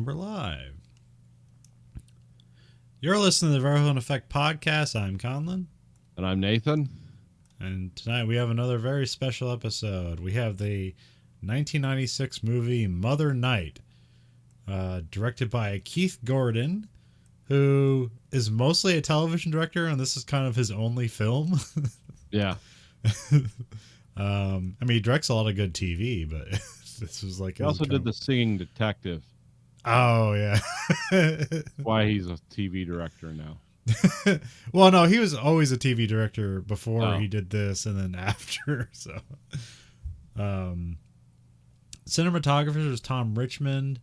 we're live. You're listening to the Verhoeven Effect podcast. I'm Conlon. And I'm Nathan. And tonight we have another very special episode. We have the 1996 movie Mother Night, directed by Keith Gordon, who is mostly a television director, and this is kind of his only film. Yeah. I mean, he directs a lot of good TV, but this was like... He also did The Singing Detective. Oh, yeah. Why he's a TV director now. Well, no, he was always a TV director before he did this and then after. So, cinematographer is Tom Richmond,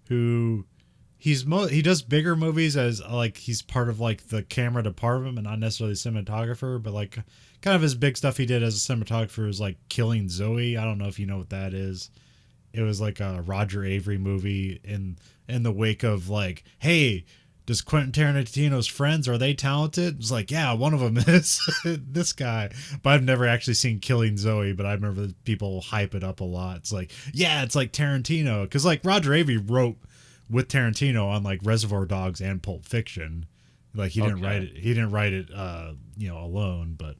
who he does bigger movies as like he's part of like the camera department, but not necessarily cinematographer. But like kind of his big stuff he did as a cinematographer is like Killing Zoe. I don't know if you know what that is. It was like a Roger Avery movie in the wake of like, hey, does Quentin Tarantino's friends, are they talented? It's like, yeah, one of them is this guy. But I've never actually seen Killing Zoe, but I remember people hype it up a lot. It's like, yeah, it's like Tarantino. Because like Roger Avery wrote with Tarantino on like Reservoir Dogs and Pulp Fiction. Like he didn't write it. He didn't write it, alone. But,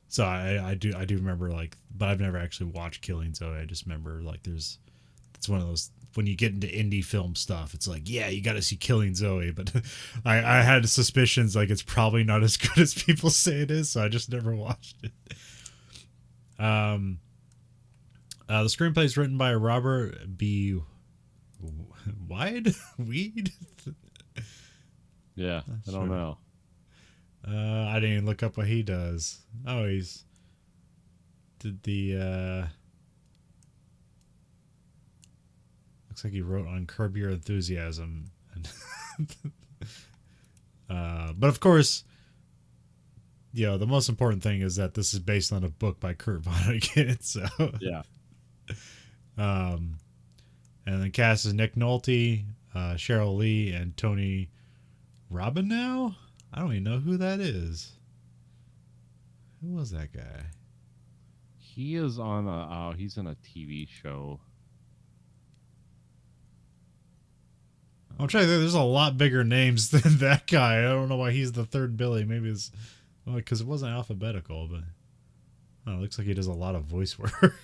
so I do remember like, but I've never actually watched Killing Zoe. I just remember like it's one of those, when you get into indie film stuff, it's like, yeah, you got to see Killing Zoe. But I had suspicions like it's probably not as good as people say it is, so I just never watched it. The screenplay is written by Robert B. Weed? Yeah, I don't know. I didn't even look up what he does. Oh, he's did the looks like he wrote on Curb Your Enthusiasm. But of course, the most important thing is that this is based on a book by Kurt Vonnegut. So yeah. And the cast is Nick Nolte, Cheryl Lee, and Tony Robinau. I don't even know who that is. Who was that guy? He is on he's in a TV show. I'm trying to think, there's a lot bigger names than that guy. I don't know why he's the third Billy. Maybe it's because it wasn't alphabetical, but it looks like he does a lot of voice work.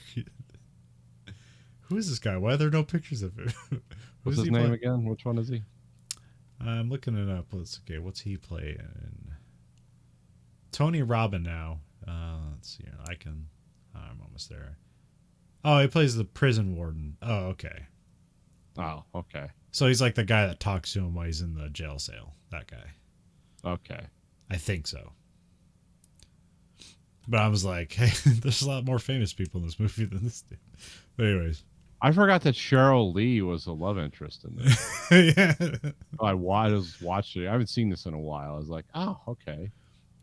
Who is this guy? Why are there no pictures of him? What's his name again? Which one is he? I'm looking it up. What's he play in? Tony Robinau. Let's see. I'm almost there. Oh, he plays the prison warden. Oh, okay. Oh, okay. So he's like the guy that talks to him while he's in the jail cell. That guy. Okay. I think so. But I was like, hey, there's a lot more famous people in this movie than this dude. But anyways. I forgot that Cheryl Lee was a love interest in this. Yeah. I was watching it. I haven't seen this in a while. I was like, oh, okay.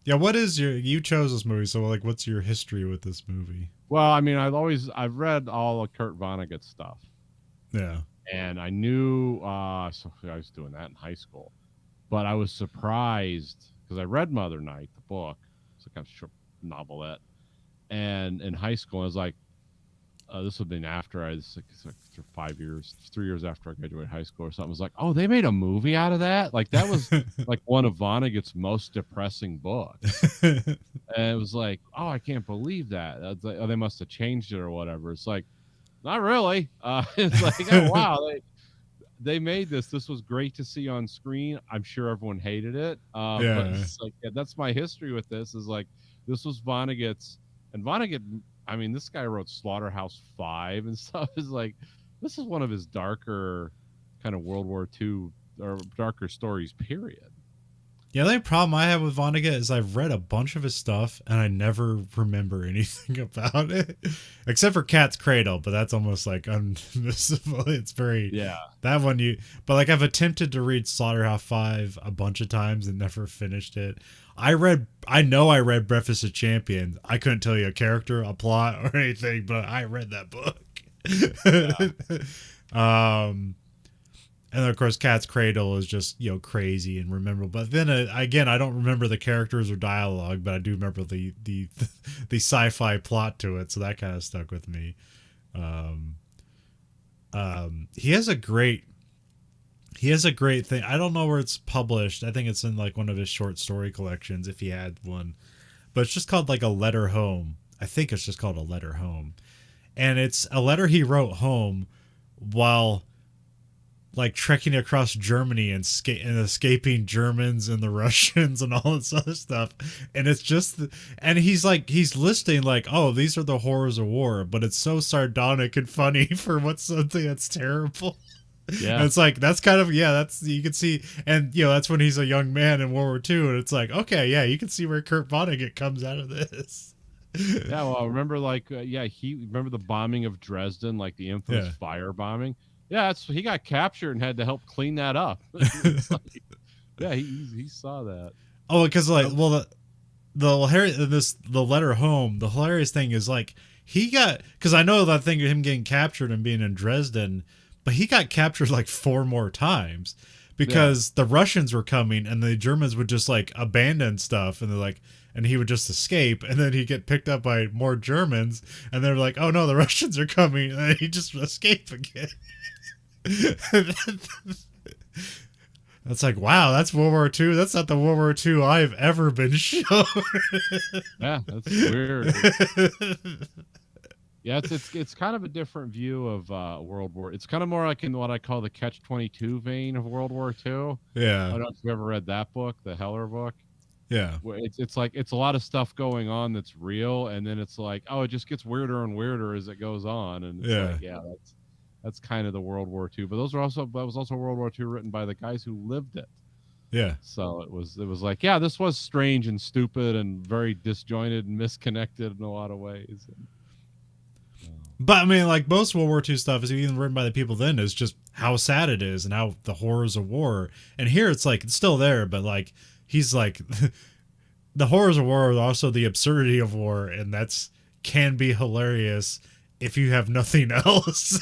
Yeah, what is you chose this movie, so like what's your history with this movie? Well, I mean, I've read all of Kurt Vonnegut stuff. Yeah. And I knew so I was doing that in high school. But I was surprised because I read Mother Night, the book. It's a kind of short novelette. And in high school, I was like, this would have been after I was like 3 years after I graduated high school or something. I was like, oh, they made a movie out of that? Like, that was like one of Vonnegut's most depressing books. And it was like, oh, I can't believe that. It's like, oh, they must have changed it or whatever. It's like, not really. It's like, oh, wow. They made this. This was great to see on screen. I'm sure everyone hated it. But it's like, that's my history with this is like, this was Vonnegut's. And Vonnegut, I mean, this guy wrote Slaughterhouse-5 and stuff. Is like, this is one of his darker kind of World War II or darker stories, period. Yeah, the only problem I have with Vonnegut is I've read a bunch of his stuff and I never remember anything about it, except for Cat's Cradle. But that's almost like unmissable. It's very that one but like I've attempted to read Slaughterhouse-5 a bunch of times and never finished it. I know I read Breakfast of Champions. I couldn't tell you a character, a plot, or anything, but I read that book. And of course, Cat's Cradle is just crazy and memorable. But then again, I don't remember the characters or dialogue, but I do remember the sci-fi plot to it. So that kind of stuck with me. He has a great thing. I don't know where it's published. I think it's in like one of his short story collections if he had one. But it's just called like a letter home. I think it's just called a letter home. And it's a letter he wrote home while like trekking across Germany and escaping Germans and the Russians and all this other stuff. And it's just, and he's listing like, oh, these are the horrors of war, but it's so sardonic and funny for what's something that's terrible. Yeah. And it's like, that's kind of, yeah, that's, you can see, and that's when he's a young man in World War II. And it's like, okay, yeah, you can see where Kurt Vonnegut comes out of this. Yeah, well, I remember he remember the bombing of Dresden, like the infamous fire bombing. Yeah, he got captured and had to help clean that up. Yeah, he saw that. Oh, because like, well, the letter home. The hilarious thing is like because I know that thing of him getting captured and being in Dresden, but he got captured like 4 more times because the Russians were coming and the Germans would just like abandon stuff and they're like. And he would just escape, and then he'd get picked up by more Germans, and they're like, "Oh no, the Russians are coming!" And then he'd just escape again. That's like, wow, that's World War II. That's not the World War II I've ever been shown. Yeah, that's weird. Yeah, it's kind of a different view of World War. It's kind of more like in what I call the Catch-22 vein of World War II. Yeah, I don't know if you've ever read that book, the Heller book. Yeah, where it's like it's a lot of stuff going on that's real, and then it's like, oh, it just gets weirder and weirder as it goes on, and it's like, that's kind of the World War II. But that was also World War II written by the guys who lived it. Yeah. So it was like, yeah, this was strange and stupid and very disjointed and misconnected in a lot of ways. But I mean, like most World War II stuff is even written by the people then is just how sad it is and how the horrors of war. And here it's like it's still there, but like he's like the horrors of war are also the absurdity of war, and that's can be hilarious if you have nothing else.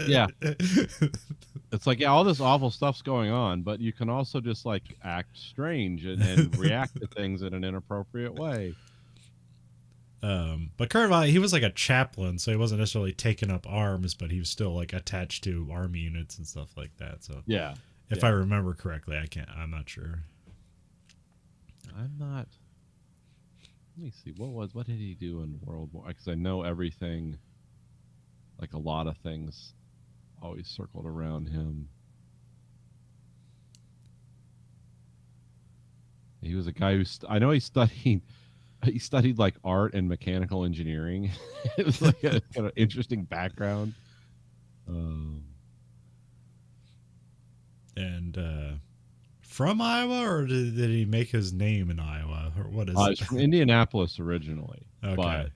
Yeah. It's like, yeah, all this awful stuff's going on, but you can also just like act strange and react to things in an inappropriate way. But Kurt Vonnegut, he was like a chaplain, so he wasn't necessarily taking up arms, but he was still like attached to army units and stuff like that. So yeah, if I remember correctly, I'm not sure. I'm not. Let me see. What did he do in World War? Because I know everything. Like a lot of things, always circled around him. He was a guy who I know he studied like art and mechanical engineering. It was like a kind of interesting background. And from Iowa, or did he make his name in Iowa, or what is it? He's from Indianapolis originally, but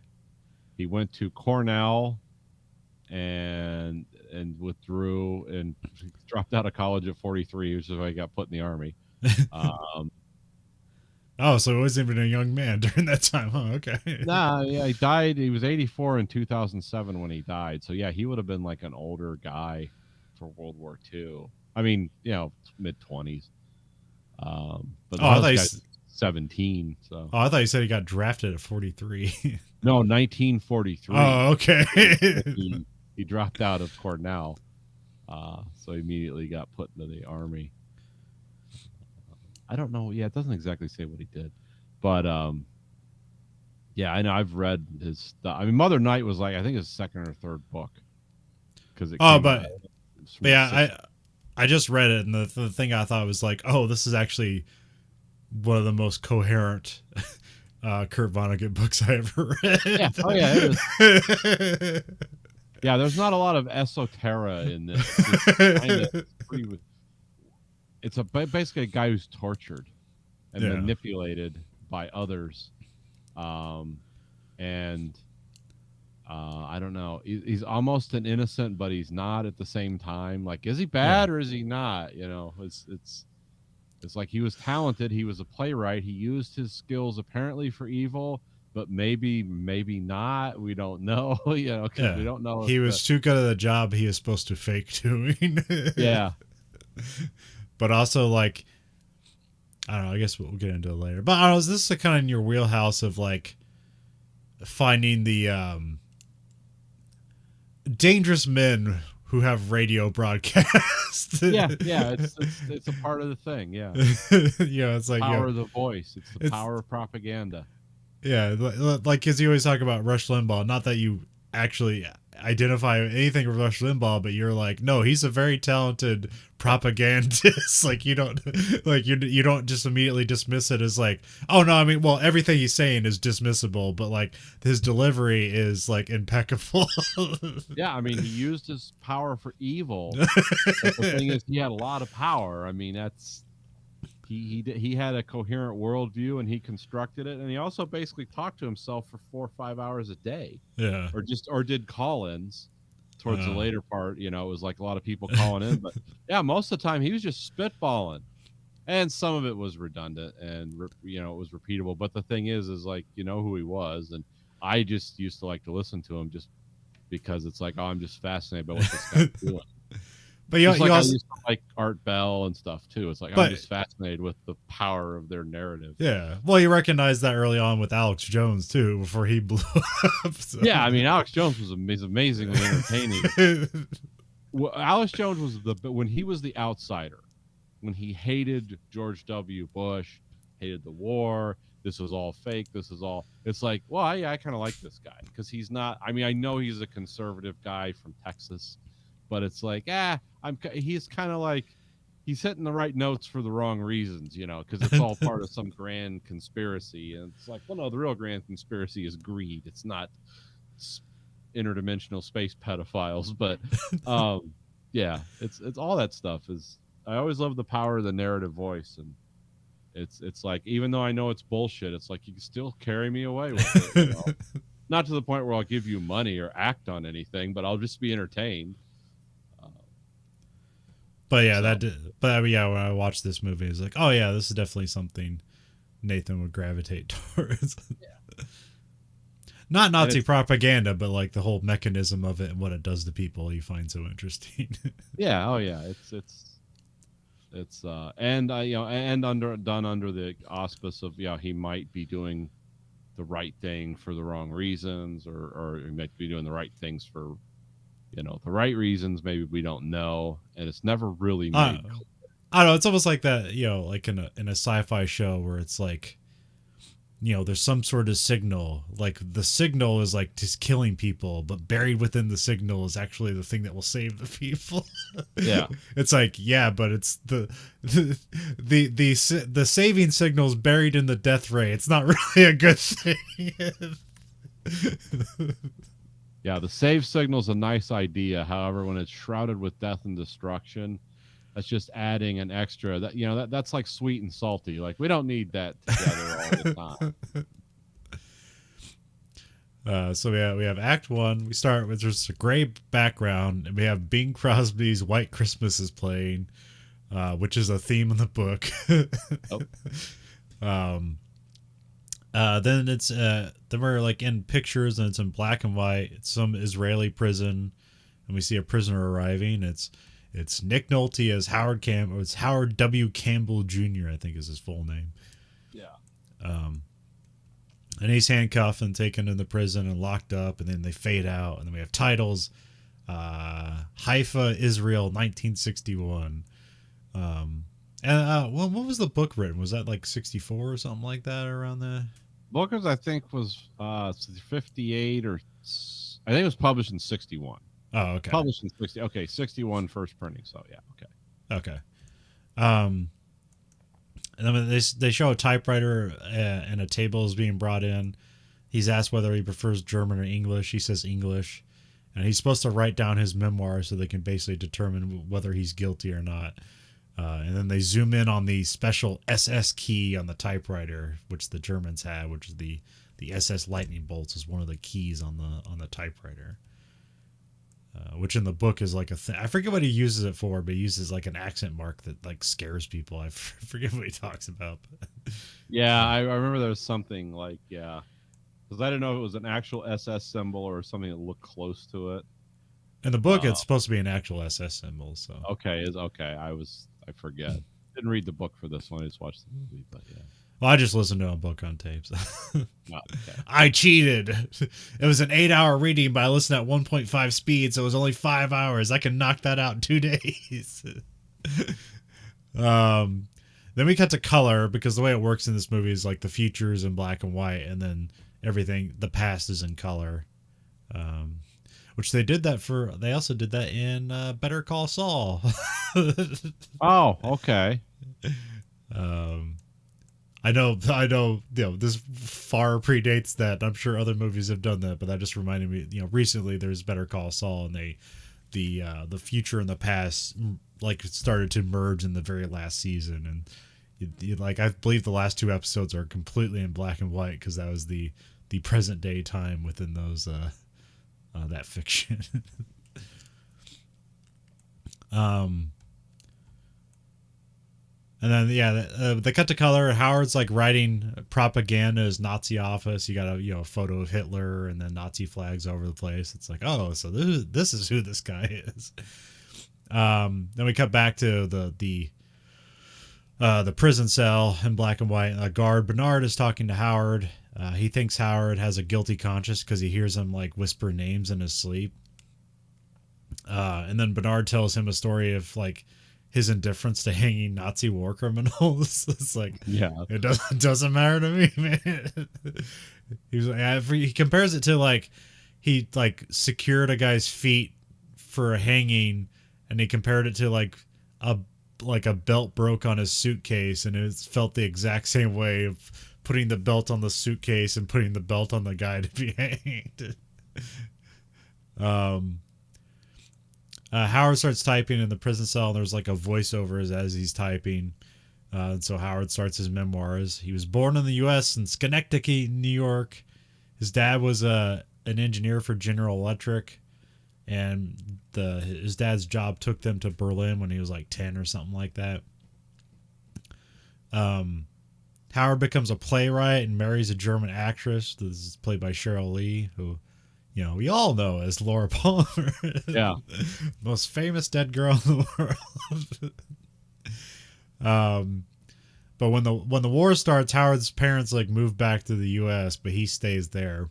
he went to Cornell and withdrew and dropped out of college at 43, which is why he got put in the army. Oh, so he wasn't even a young man during that time, huh? Okay. Nah, yeah, he died. He was 84 in 2007 when he died. So yeah, he would have been like an older guy for World War II. I mean, mid-20s. But I thought he's 17. So. Oh, I thought you said he got drafted at 43. No, 1943. Oh, okay. He dropped out of Cornell, so he immediately got put into the army. I don't know. Yeah, it doesn't exactly say what he did, but yeah, I know. I've read his stuff. I mean, Mother Night was like I think his second or third book because I just read it, and the thing I thought was like, oh, this is actually one of the most coherent Kurt Vonnegut books I ever read. Yeah. Oh yeah, it is. Yeah, there's not a lot of esoterica in this. It's basically a guy who's tortured and manipulated by others, and I don't know. He's almost an innocent, but he's not at the same time. Like, is he bad or is he not? It's like he was talented. He was a playwright. He used his skills apparently for evil, but maybe not. We don't know. Because we don't know. He was too good at the job he is supposed to fake doing. Yeah. But also, like, I don't know. I guess we'll get into it later. But I don't know, is this kind of in your wheelhouse of like finding the dangerous men who have radio broadcasts. Yeah, it's a part of the thing. Yeah, It's like power of the voice. It's the power of propaganda. Yeah, like because you always talk about Rush Limbaugh. Not that you actually identify anything with Rush Limbaugh, but you're like, no, he's a very talented propagandist. Like you don't, like you don't just immediately dismiss it as like, oh no, I mean, well, everything he's saying is dismissible, but like his delivery is like impeccable. Yeah, I mean, he used his power for evil. But the thing is, he had a lot of power. I mean, that's he had a coherent worldview and he constructed it, and he also basically talked to himself for 4 or 5 hours a day. Yeah, or did call-ins towards the later part. It was like a lot of people calling in, but yeah, most of the time he was just spitballing, and some of it was redundant and it was repeatable. But the thing is like who he was, and I just used to like to listen to him just because it's like, oh, I'm just fascinated by what this guy's doing. but you like also I used to like Art Bell and stuff too. It's like I'm just fascinated with the power of their narrative. Yeah, well, you recognize that early on with Alex Jones too, before he blew up. So. Yeah, I mean, Alex Jones was amazingly entertaining. Well, Alex Jones was when he was the outsider, when he hated George W. Bush, hated the war. This was all fake. This is all. It's like, well, yeah, I kind of like this guy because he's not. I mean, I know he's a conservative guy from Texas, but it's like, he's kind of like he's hitting the right notes for the wrong reasons, because it's all part of some grand conspiracy. And it's like, well, no, the real grand conspiracy is greed. It's not interdimensional space pedophiles, but yeah, it's all that stuff is. I always love the power of the narrative voice, and it's like, even though I know it's bullshit, it's like you can still carry me away with it. Not to the point where I'll give you money or act on anything, but I'll just be entertained. But yeah, when I watched this movie, it's like, oh yeah, this is definitely something Nathan would gravitate towards. Yeah. Not Nazi propaganda, but like the whole mechanism of it and what it does to people, you find so interesting. Yeah. Oh yeah. It's and done under the auspice of he might be doing the right thing for the wrong reasons, or he might be doing the right things for the right reasons. Maybe we don't know, and it's never really made clear. I don't know. It's almost like that, like in a sci-fi show where it's like, there's some sort of signal. Like the signal is like just killing people, but buried within the signal is actually the thing that will save the people. Yeah, it's like, yeah, but it's the saving signal is buried in the death ray. It's not really a good thing. Yeah, the save signal is a nice idea. However, when it's shrouded with death and destruction, that's just adding an extra. That's like sweet and salty. Like we don't need that together all the time. So we have Act 1. We start with just a gray background, and we have Bing Crosby's "White Christmas" is playing, which is a theme in the book. Oh. Then then we're like in pictures, and it's in black and white. It's some Israeli prison, and we see a prisoner arriving. It's Nick Nolte as Howard Campbell. It's Howard W. Campbell Jr., I think is his full name. Yeah. And he's handcuffed and taken in the prison and locked up, and then they fade out, and then we have titles: Haifa, Israel, 1961. And what was the book written? Was that like 64 or something like that, around there? Booker's, I think, was 58, or I think it was published in 61. Oh, okay. Published in 60. Okay, 61 first printing. So yeah, okay. And then they show a typewriter and a table is being brought in. He's asked whether he prefers German or English. He says English, and he's supposed to write down his memoir so they can basically determine whether he's guilty or not. And then they zoom in on the special SS key on the typewriter, which the Germans had, which is the SS lightning bolts is one of the keys on the typewriter. Which in the book is like a thing. I forget what he uses it for, but he uses like an accent mark that like scares people. I forget what he talks about. Yeah, I remember there was something like, yeah, because I didn't know if it was an actual SS symbol or something that looked close to it. In the book, it's supposed to be an actual SS symbol. So okay. I forget. Didn't read the book for this one. I just watched the movie, but yeah. Well, I just listened to a book on tapes. Oh, okay. I cheated. It was an 8-hour reading, but I listened at 1.5 speed, so it was only 5 hours. I can knock that out in 2 days. Then we cut to color because the way it works in this movie is like the future is in black and white, and then everything, the past is in color. Which they did that for. They also did that in Better Call Saul. Oh, okay. I know, this far predates that. I'm sure other movies have done that, but that just reminded me, recently there's Better Call Saul, and the future and the past like started to merge in the very last season, and like I believe the last 2 episodes are completely in black and white because that was the present day time within those that fiction. And then they cut to color. Howard's like writing propaganda as Nazi office. You got a photo of Hitler and then Nazi flags over the place. It's like, oh, so this is who this guy is. Then we cut back to the prison cell in black and white. Guard Bernard is talking to Howard. He thinks Howard has a guilty conscience because he hears him like whisper names in his sleep. And then Bernard tells him a story of like his indifference to hanging Nazi war criminals. It's like, Yeah. it doesn't matter to me, man. He compares it to like he like secured a guy's feet for a hanging, and he compared it to like a belt broke on his suitcase, and it felt the exact same way of putting the belt on the suitcase and putting the belt on the guy to be hanged. Howard starts typing in the prison cell, and there's like a voiceover as he's typing. So Howard starts his memoirs. He was born in the U.S. in Schenectady, New York. His dad was an engineer for General Electric, and his dad's job took them to Berlin when he was like 10 or something like that. Howard becomes a playwright and marries a German actress. This is played by Cheryl Lee, who we all know as Laura Palmer. Yeah. Most famous dead girl in the world. But when the war starts, Howard's parents like move back to the U.S., but he stays there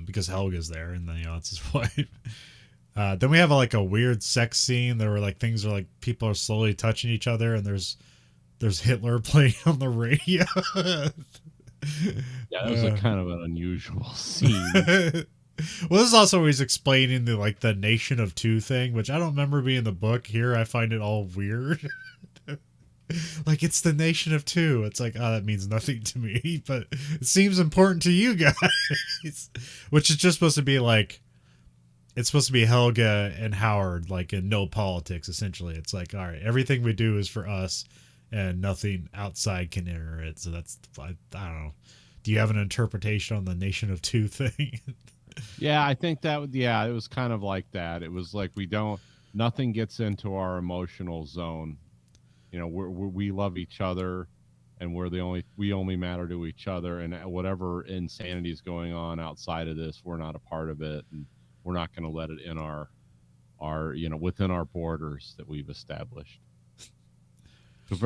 because Helga's there, and then it's his wife. Then we have like a weird sex scene. There were like things where like people are slowly touching each other, and there's Hitler playing on the radio. Yeah, that was a kind of an unusual scene. Well, this is also where he's explaining the Nation of Two thing, which I don't remember being in the book. Here I find it all weird. Like, it's the Nation of Two. It's like, oh, that means nothing to me, but it seems important to you guys. Which is just supposed to be like, it's supposed to be Helga and Howard, like in no politics, essentially. It's like, all right, everything we do is for us, and nothing outside can enter it. So that's, I don't know. Do you have an interpretation on the Nation of Two thing? Yeah, I think that it was kind of like that. It was like nothing gets into our emotional zone. We love each other, and we only matter to each other, and whatever insanity is going on outside of this, we're not a part of it, and we're not going to let it in our within our borders that we've established. It's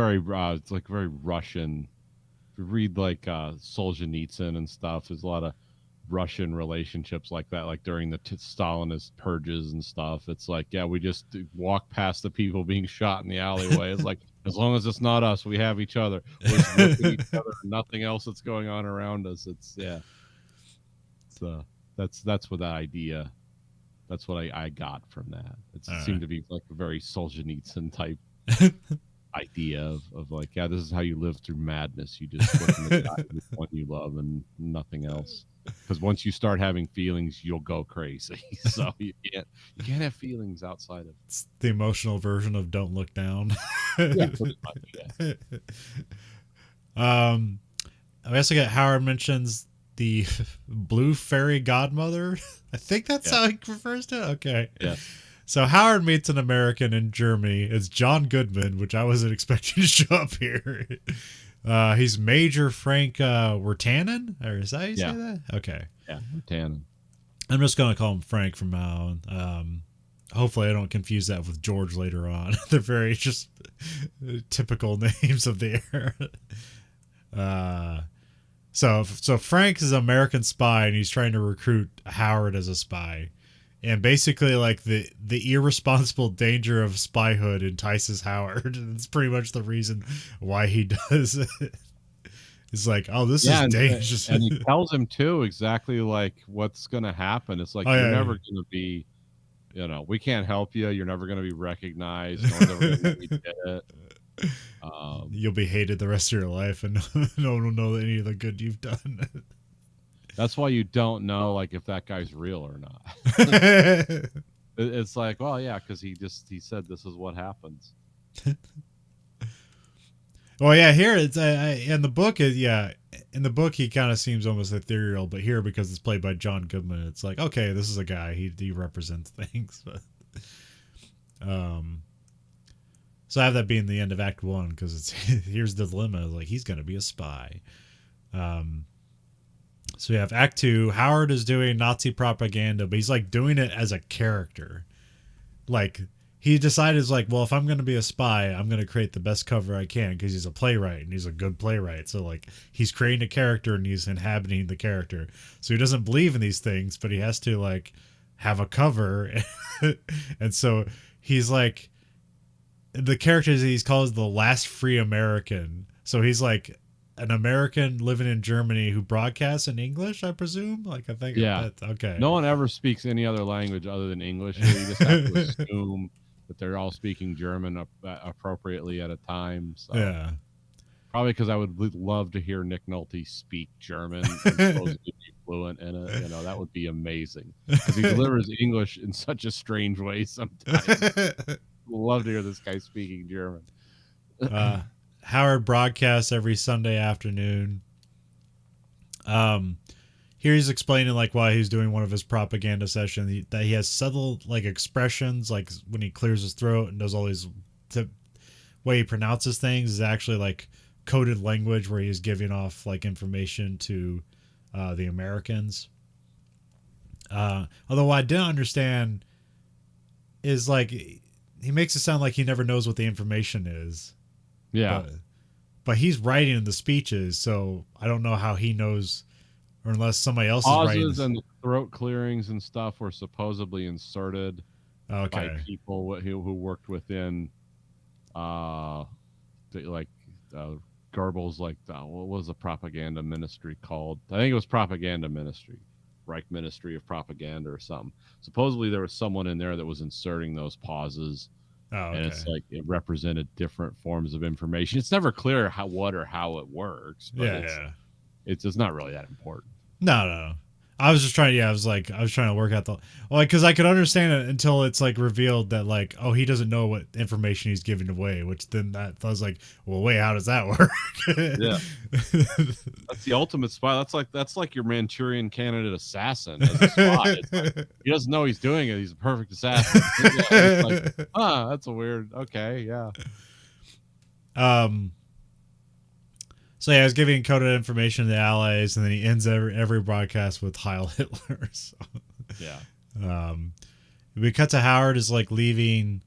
like very Russian. If you read like Solzhenitsyn and stuff, there's a lot of Russian relationships like that, like during the Stalinist purges and stuff. It's like, yeah, we just walk past the people being shot in the alleyway. It's like, as long as it's not us, we have each other. We're just looking at each other, nothing else that's going on around us. It's So that's what that idea. That's what I got from that. It seemed to be like a very Solzhenitsyn type idea of like, yeah, this is how you live through madness. You just look in the guy with one you love and nothing else. Because once you start having feelings, you'll go crazy. So you can't have feelings outside of. It's the emotional version of Don't Look Down. Yeah, pretty much, yeah. We also got Howard mentions the blue fairy godmother. I think that's how he refers to it. Okay. Yeah. So Howard meets an American in Germany. It's John Goodman, which I wasn't expecting to show up here. He's Major Frank Wirtanen, or is that how you say that? Okay. Yeah, Wirtanen. I'm just gonna call him Frank from now on. Hopefully, I don't confuse that with George later on. They're very just typical names of the era. So Frank is an American spy, and he's trying to recruit Howard as a spy. And basically, like the irresponsible danger of spyhood entices Howard. And it's pretty much the reason why he does it. It's like, oh, this is dangerous. And he tells him too exactly like what's going to happen. It's like, Oh, you're yeah. never going to be, we can't help you. You're never going to be recognized. No one's ever going to know we did it. You'll be hated the rest of your life, and no one will know any of the good you've done. That's why you don't know, like, if that guy's real or not. It's like, well, yeah, because he said this is what happens. Well, yeah, here it's in the book in the book he kind of seems almost ethereal, but here because it's played by John Goodman, it's like, okay, this is a guy, he represents things. But so I have that being the end of Act 1 because it's here's the dilemma, like he's gonna be a spy. So we have Act 2. Howard is doing Nazi propaganda, but he's like doing it as a character. Like he decided, like, well, if I'm going to be a spy, I'm going to create the best cover I can because he's a playwright and he's a good playwright. So like he's creating a character and he's inhabiting the character. So he doesn't believe in these things, but he has to like have a cover. And so he's like, the character he's called the last free American. So he's like an American living in Germany who broadcasts in English, I presume. Like I think, yeah, that's okay. No one ever speaks any other language other than English. So you just have to assume that they're all speaking German appropriately at a time. So. Yeah, probably because I would love to hear Nick Nolte speak German and supposedly be fluent in it. That would be amazing because he delivers English in such a strange way sometimes. Love to hear this guy speaking German. Howard broadcasts every Sunday afternoon. Here he's explaining like why he's doing one of his propaganda sessions, that he has subtle like expressions, like when he clears his throat and does all these way he pronounces things is actually like coded language where he's giving off like information to the Americans. Although what I didn't understand is like he makes it sound like he never knows what the information is. Yeah. But he's writing the speeches, so I don't know how he knows, or unless somebody else pauses is writing. And the throat clearings and stuff were supposedly inserted by people who worked within, Goebbels, like what was the propaganda ministry called? I think it was propaganda ministry, Reich Ministry of Propaganda or something. Supposedly there was someone in there that was inserting those pauses. And it's like it represented different forms of information. It's never clear how it works. But it's not really that important. No. I was just trying. Yeah, I was trying to work out because I could understand it until it's like revealed that like, oh, he doesn't know what information he's giving away. Which then I was like, well, wait, how does that work? Yeah, that's the ultimate spy. That's like your Manchurian candidate assassin as a spy. Like, he doesn't know he's doing it. He's a perfect assassin. It's like, that's a weird. Okay, yeah. So yeah, I was giving coded information to the Allies, and then he ends every broadcast with Heil Hitler. So, yeah. We cut to Howard is like leaving,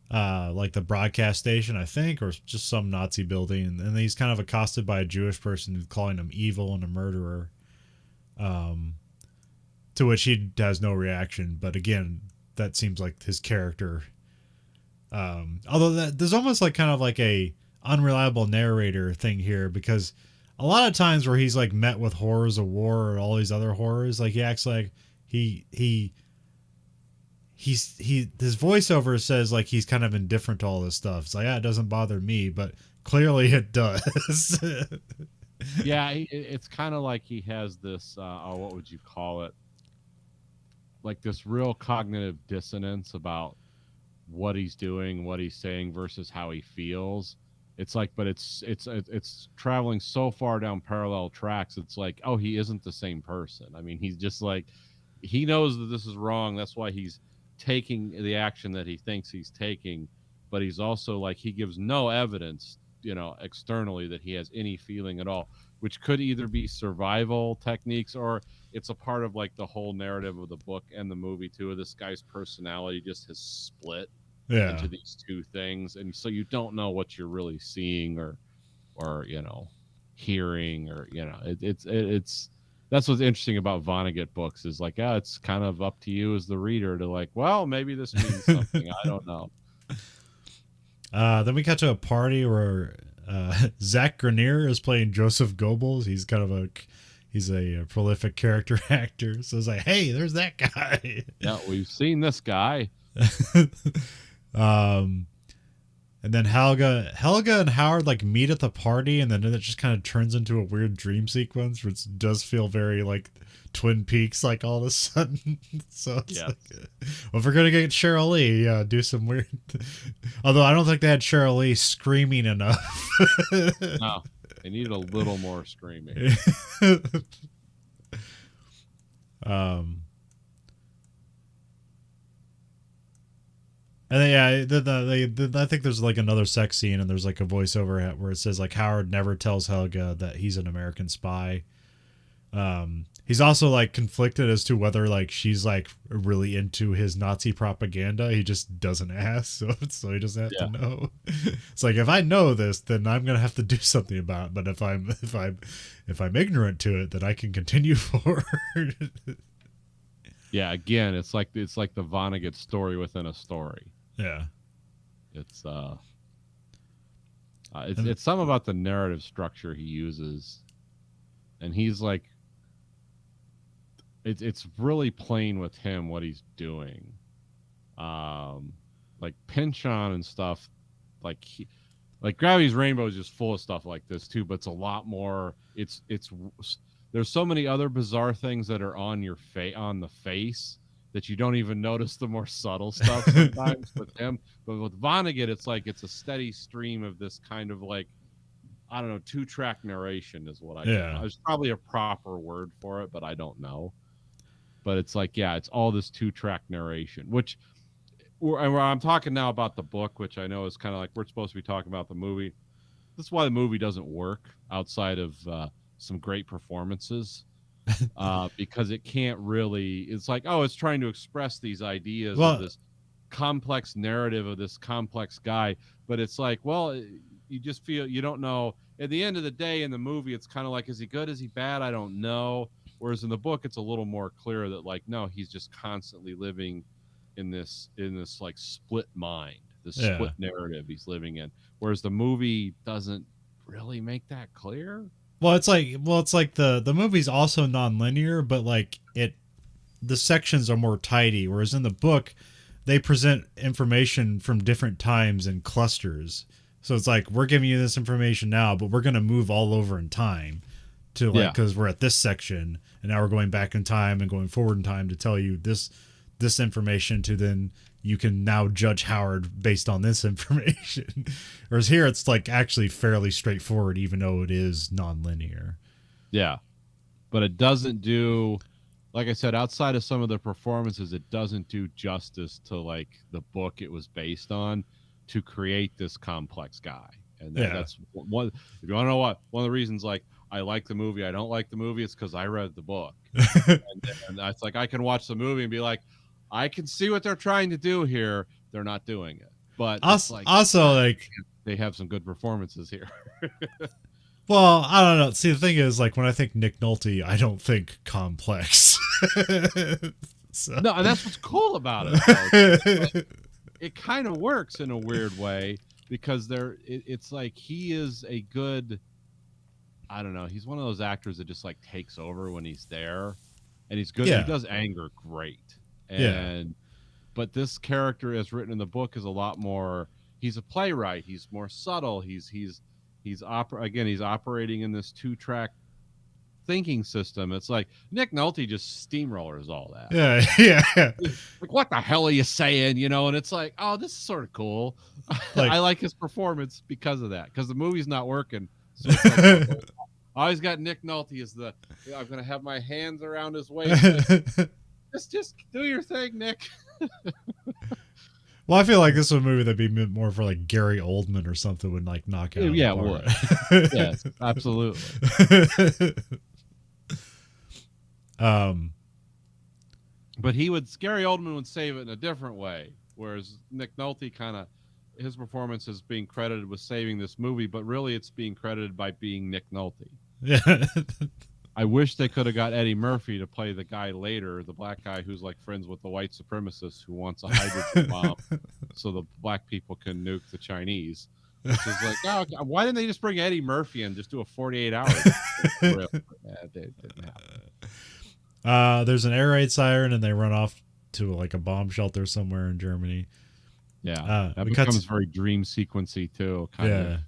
like the broadcast station, I think, or just some Nazi building, and then he's kind of accosted by a Jewish person who's calling him evil and a murderer. To which he has no reaction, but again, that seems like his character. Although there's almost like kind of like a unreliable narrator thing here, because a lot of times where he's like met with horrors of war or all these other horrors, like he acts like his voiceover says like he's kind of indifferent to all this stuff. It's like, it doesn't bother me, but clearly it does. Yeah, it's kind of like he has this what would you call it, like this real cognitive dissonance about what he's doing, what he's saying versus how he feels. It's like, but it's traveling so far down parallel tracks. It's like, oh, he isn't the same person. I mean, he's just like, he knows that this is wrong. That's why he's taking the action that he thinks he's taking. But he's also like, he gives no evidence, externally that he has any feeling at all. which could either be survival techniques or it's a part of like the whole narrative of the book and the movie too. This guy's personality just has split Yeah. into these two things, and so you don't know what you're really seeing or hearing, or it's that's what's interesting about Vonnegut books is like, yeah, it's kind of up to you as the reader to like, well, maybe this means something. I don't know. Then we cut to a party where Zach Grenier is playing Joseph Goebbels. He's a prolific character actor. So it's like, hey, there's that guy. Yeah, we've seen this guy. um, and then Helga and Howard like meet at the party, and then it just kind of turns into a weird dream sequence, which does feel very like Twin Peaks, like all of a sudden. So it's like, well, if we're gonna get Cheryl Lee, do some weird. Although I don't think they had Cheryl Lee screaming enough. No, they needed a little more screaming. And then, I think there's like another sex scene, and there's like a voiceover where it says like Howard never tells Helga that he's an American spy. He's also like conflicted as to whether like she's like really into his Nazi propaganda. He just doesn't ask, so he doesn't have to know. It's like, if I know this, then I'm gonna have to do something about it. But if I'm ignorant to it, then I can continue forward. Yeah, again, it's like the Vonnegut story within a story. Yeah. It's something about the narrative structure he uses, and he's like, it's really plain with him what he's doing. Like Pinchon and stuff, like Gravity's Rainbow is just full of stuff like this too, but it's a lot more. There's so many other bizarre things that are on on the face that you don't even notice the more subtle stuff sometimes with him. But with Vonnegut, it's like it's a steady stream of this kind of like, I don't know, 2-track narration is what I get. There's probably a proper word for it, but I don't know. But it's like, yeah, it's all this 2-track narration, which where I'm talking now about the book, which I know is kind of like we're supposed to be talking about the movie. That's why the movie doesn't work outside of some great performances. Because it can't really, it's like, oh, it's trying to express these ideas of this complex narrative of this complex guy, but it's like, well, you just feel, you don't know at the end of the day. In the movie, it's kind of like, is he good, is he bad, I don't know. Whereas in the book, it's a little more clear that like, no, he's just constantly living in this like split mind, this split narrative he's living in, whereas the movie doesn't really make that clear. Well, it's like the movie's also non-linear, but like the sections are more tidy, whereas in the book they present information from different times in clusters. So it's like, we're giving you this information now, but we're going to move all over in time to like, because we're at this section and now we're going back in time and going forward in time to tell you this information, to then you can now judge Howard based on this information. Whereas here it's like actually fairly straightforward, even though it is non-linear. Yeah. But it doesn't do, like I said, outside of some of the performances, it doesn't do justice to like the book it was based on to create this complex guy. And that's one, if you want to know what, one of the reasons like I like the movie, I don't like the movie, it's because I read the book. and it's like, I can watch the movie and be like, I can see what they're trying to do here. They're not doing it. But also like they have some good performances here. Well, I don't know. See, the thing is, like, when I think Nick Nolte, I don't think complex. So. No, and that's what's cool about it. Like, it kind of works in a weird way because it's like he is a good, I don't know, he's one of those actors that just like takes over when he's there, and he's good. He does anger great. But this character as written in the book is a lot more, he's a playwright, he's more subtle, he's operating in this 2-track thinking system. It's like Nick Nolte just steamrollers all that. Yeah. Like, what the hell are you saying? And it's like, oh, this is sort of cool. Like, I like his performance because of that, because the movie's not working. So it's like, I always got Nick Nolte as I'm going to have my hands around his waist. Just do your thing, Nick. Well, I feel like this is a movie that'd be more for like Gary Oldman or something would like knock it out. Yeah, of it the would. Yes, absolutely. But Gary Oldman would save it in a different way, whereas Nick Nolte his performance is being credited with saving this movie, but really it's being credited by being Nick Nolte. Yeah. I wish they could have got Eddie Murphy to play the guy later, the black guy who's like friends with the white supremacist who wants a hydrogen bomb so the black people can nuke the Chinese. Which is like, oh, why didn't they just bring Eddie Murphy and just do a 48-hour trip? Yeah, it didn't happen. There's an air raid siren, and they run off to like a bomb shelter somewhere in Germany. Yeah, that becomes very dream sequency too. Kind of.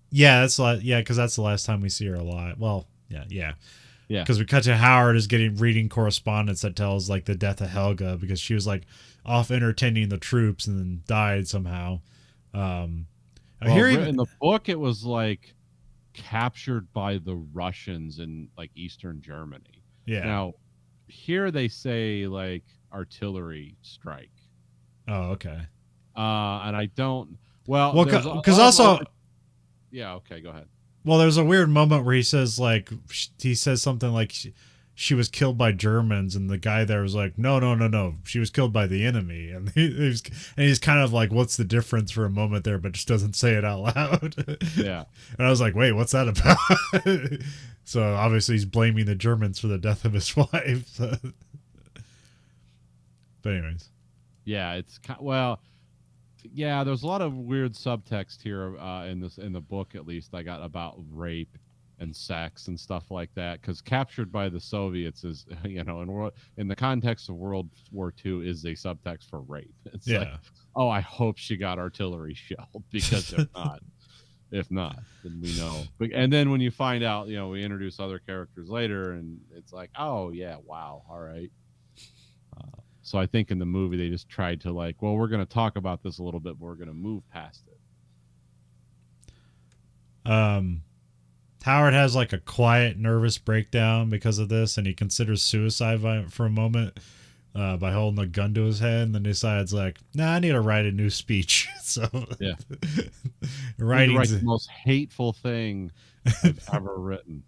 Because that's the last time we see her alive. Well, yeah. Because we cut to Howard is reading correspondence that tells like the death of Helga because she was like off entertaining the troops and then died somehow. In the book, it was like captured by the Russians in like Eastern Germany. Yeah. Now, here they say like artillery strike. Oh, okay. And I don't. Well, because also. Yeah. Okay. Go ahead. Well, there's a weird moment where he says something like she was killed by Germans, and the guy there was like, no, she was killed by the enemy, and he's kind of like, what's the difference for a moment there, but just doesn't say it out loud. Yeah. And I was like, wait, what's that about? So obviously he's blaming the Germans for the death of his wife. So. But anyways. Yeah, there's a lot of weird subtext here in the book, at least I got about rape and sex and stuff like that, because captured by the Soviets is, in the context of World War II is a subtext for rape. It's like, oh, I hope she got artillery shelled, because if not, then we know. And then when you find out, we introduce other characters later, and it's like, oh yeah, wow, all right. So I think in the movie they just tried to like, well, we're going to talk about this a little bit, but we're going to move past it. Howard has like a quiet, nervous breakdown because of this, and he considers suicide for a moment by holding a gun to his head, and then decides like, nah, I need to write a new speech. So yeah, writing the most hateful thing I've ever written.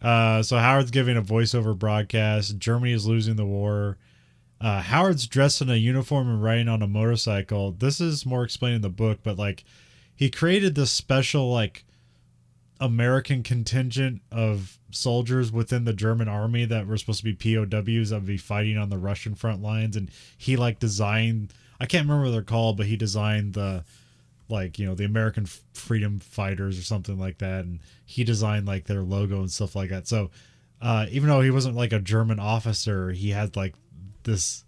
So Howard's giving a voiceover broadcast. Germany is losing the war. Howard's dressed in a uniform and riding on a motorcycle. This is more explained in the book, but like he created this special like American contingent of soldiers within the German army that were supposed to be POWs that would be fighting on the Russian front lines. And he like designed, I can't remember what they're called, but he designed the the American freedom fighters or something like that. And he designed like their logo and stuff like that. So even though he wasn't like a German officer, he had like this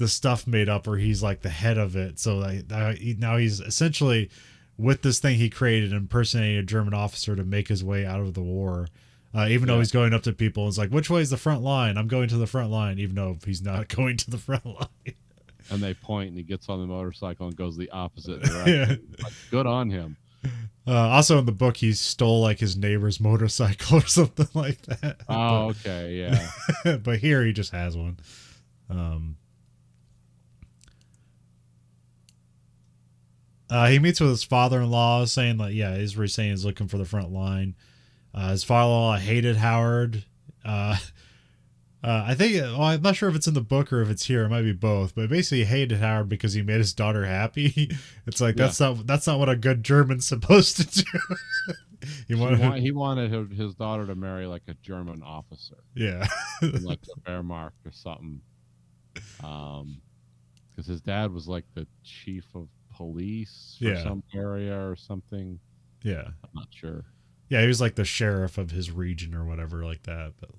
stuff made up where he's like the head of it. So now he's essentially with this thing he created impersonating a German officer to make his way out of the war. Even though he's going up to people and it's like, which way is the front line? I'm going to the front line, even though he's not going to the front line. And they point and he gets on the motorcycle and goes the opposite direction. Yeah. Like, good on him. Also in the book, he stole like his neighbor's motorcycle or something like that. Oh, okay. Yeah. But here he just has one. He meets with his father-in-law saying that, he's saying he's looking for the front line. His father-in-law hated Howard. I think, I'm not sure if it's in the book or if it's here. It might be both, but basically he hated Howard because he made his daughter happy. It's like, that's not what a good German's supposed to do. He wanted his daughter to marry like a German officer. Yeah. Like the Wehrmacht or something. Because his dad was like the chief of police for some area or something. Yeah. I'm not sure. Yeah, he was like the sheriff of his region or whatever like that. But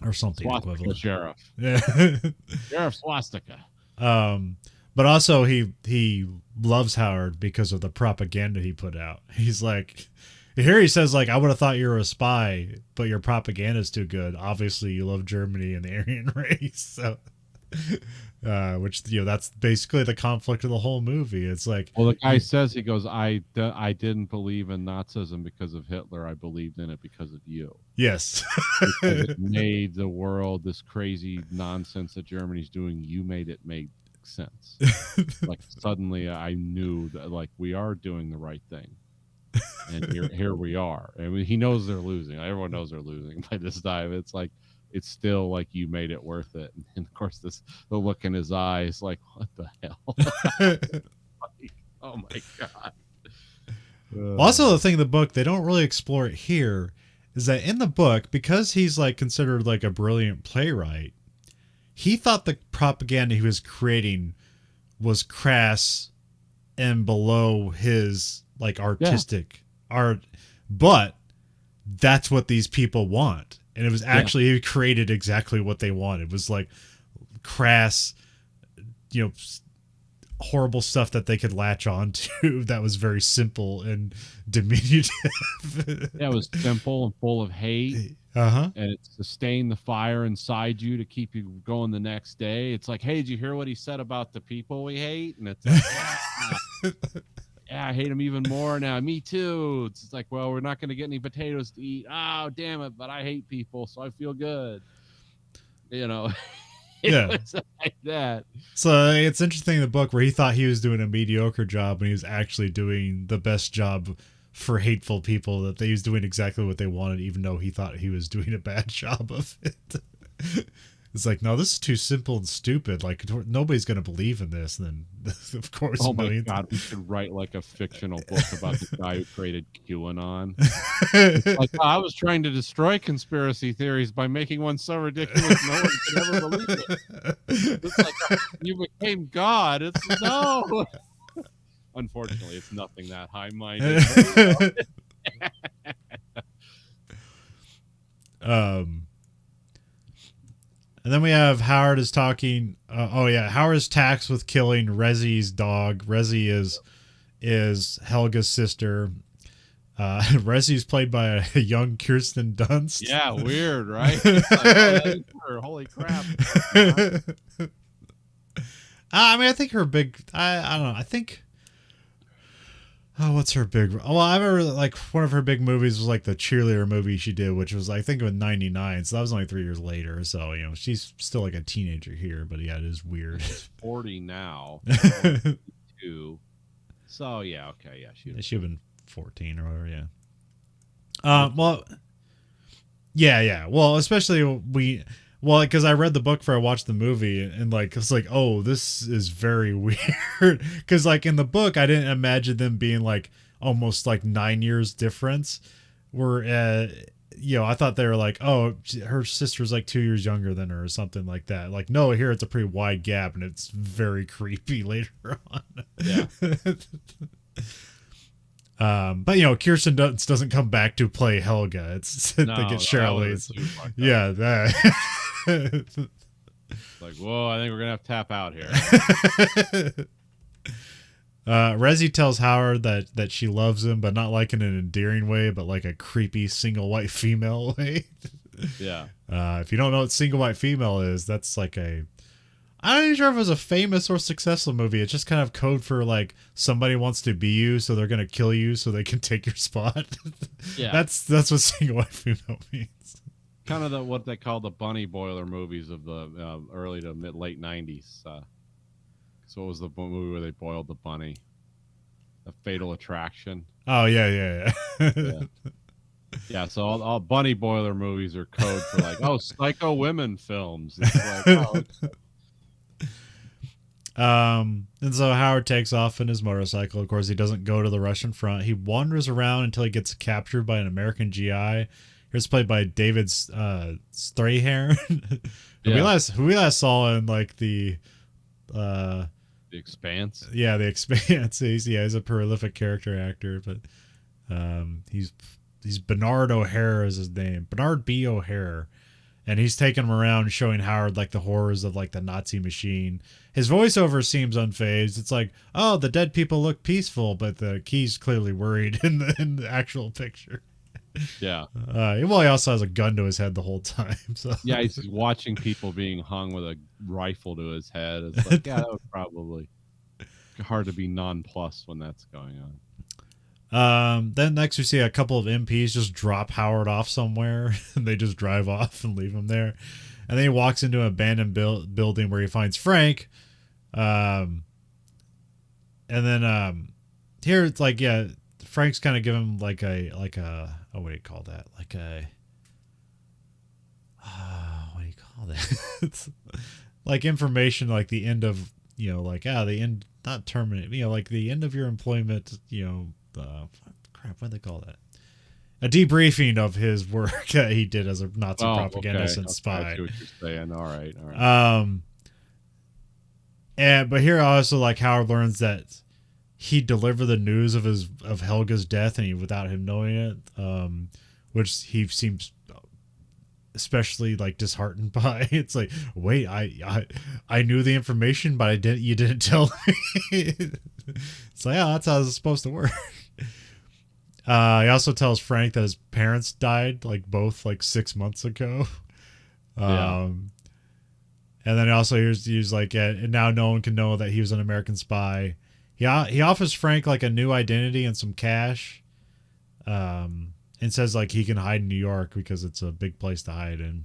or something Swastika equivalent. Sheriff. Yeah. Sheriff Swastika. But also he loves Howard because of the propaganda he put out. He's like, here he says like, I would have thought you were a spy, but your propaganda is too good. Obviously you love Germany and the Aryan race. So Which that's basically the conflict of the whole movie. It's like, Well, the guy says, he goes, I didn't believe in Nazism because of Hitler. I believed in it because of you. yes, Because it made the world this crazy nonsense that Germany's doing. You made it make sense. Like suddenly I knew that like we are doing the right thing. And here we are. I mean, he knows they're losing. Everyone knows they're losing by this time. It's like, it's still like you made it worth it. And of course, the look in his eyes, like, what the hell? Like, oh my god. Also, the thing in the book they don't really explore it here is that in the book, because he's like considered like a brilliant playwright, he thought the propaganda he was creating was crass and below his like artistic art, but that's what these people want. And it was actually he created exactly what they wanted. It was like crass, horrible stuff that they could latch on to that was very simple and diminutive. Yeah, it was simple and full of hate. Uh-huh. And it sustained the fire inside you to keep you going the next day. It's like, hey, did you hear what he said about the people we hate? And it's like, yeah, I hate him even more now. Me too. It's like, well, we're not going to get any potatoes to eat. Oh, damn it. But I hate people, so I feel good. Yeah, like that. So it's interesting in the book where he thought he was doing a mediocre job when he was actually doing the best job for hateful people, that he was doing exactly what they wanted, even though he thought he was doing a bad job of it. It's like, no, this is too simple and stupid. Like, nobody's going to believe in this. And then, of course, oh my god, we should write like a fictional book about the guy who created QAnon. Like, I was trying to destroy conspiracy theories by making one so ridiculous no one could ever believe it. It's like, you became God. It's no. Unfortunately, it's nothing that high-minded. And then we have Howard is talking. Howard is tasked with killing Rezzy's dog. Rezzy is Helga's sister. Rezzy's played by a young Kirsten Dunst. Yeah, weird, right? Like, oh, holy crap! I mean, I think her big. I don't know. I think. Oh, what's her big? Well, I remember like one of her big movies was like the cheerleader movie she did, which was I think in '99. So that was only 3 years later. So she's still like a teenager here, but yeah, it is weird. She's 40 now. 42. So yeah, okay, yeah, she'd have been 14 or whatever. Yeah. Well, yeah. Well, especially because I read the book before I watched the movie, and like it's like, oh, this is very weird. Because like in the book, I didn't imagine them being like almost like 9 years difference. Where I thought they were like, oh, her sister's like 2 years younger than her or something like that. Like, no, here it's a pretty wide gap, and it's very creepy later on. Yeah. But Kirsten Dunst doesn't come back to play Helga. It's they get Shirley's. Yeah, that. Like, whoa, I think we're gonna have to tap out here. Rezzy tells Howard that she loves him, but not like in an endearing way, but like a creepy single white female way. Yeah. If you don't know what single white female is, that's like I'm not even sure if it was a famous or successful movie. It's just kind of code for like somebody wants to be you, so they're gonna kill you so they can take your spot. Yeah. That's what single white female means. Kind of what they call the bunny boiler movies of the early to late 90s. So what was the movie where they boiled the bunny? The Fatal Attraction. Oh yeah. Yeah, so all bunny boiler movies are code for like, oh, psycho women films. It's like, and so Howard takes off in his motorcycle. Of course, he doesn't go to the Russian front. He wanders around until he gets captured by an American GI. Here's played by David Strathairn, who we last saw in like the Expanse. Yeah, The Expanse. He's a prolific character actor, but he's Bernard O'Hare is his name. Bernard B. O'Hare. And he's taking him around showing Howard like the horrors of like the Nazi machine. His voiceover seems unfazed. It's like, oh, the dead people look peaceful, but the key's clearly worried in the actual picture. Yeah. Well, he also has a gun to his head the whole time. So Yeah, he's watching people being hung with a rifle to his head. It's like, yeah, that was probably hard to be nonplussed when that's going on. Then next we see a couple of MPs just drop Howard off somewhere, and they just drive off and leave him there. And then he walks into an abandoned building where he finds Frank. And then here it's like, yeah, Frank's kind of giving him like a oh, what do you call that? Like a what do you call that? It's like information, like the end of, like the end, not terminate, like the end of your employment, crap, what do they call that? A debriefing of his work that he did as a Nazi propagandist and spy. I see what you're saying. All right. But here also, like, Howard learns that he delivered the news of Helga's death, and without him knowing it, which he seems especially like disheartened by. It's like, wait, I knew the information, but you didn't tell me. It's like, oh, that's how it's supposed to work. He also tells Frank that his parents died, like both like 6 months ago. And then also he's like, yeah, and now no one can know that he was an American spy. He offers Frank like a new identity and some cash, and says like he can hide in New York because it's a big place to hide in.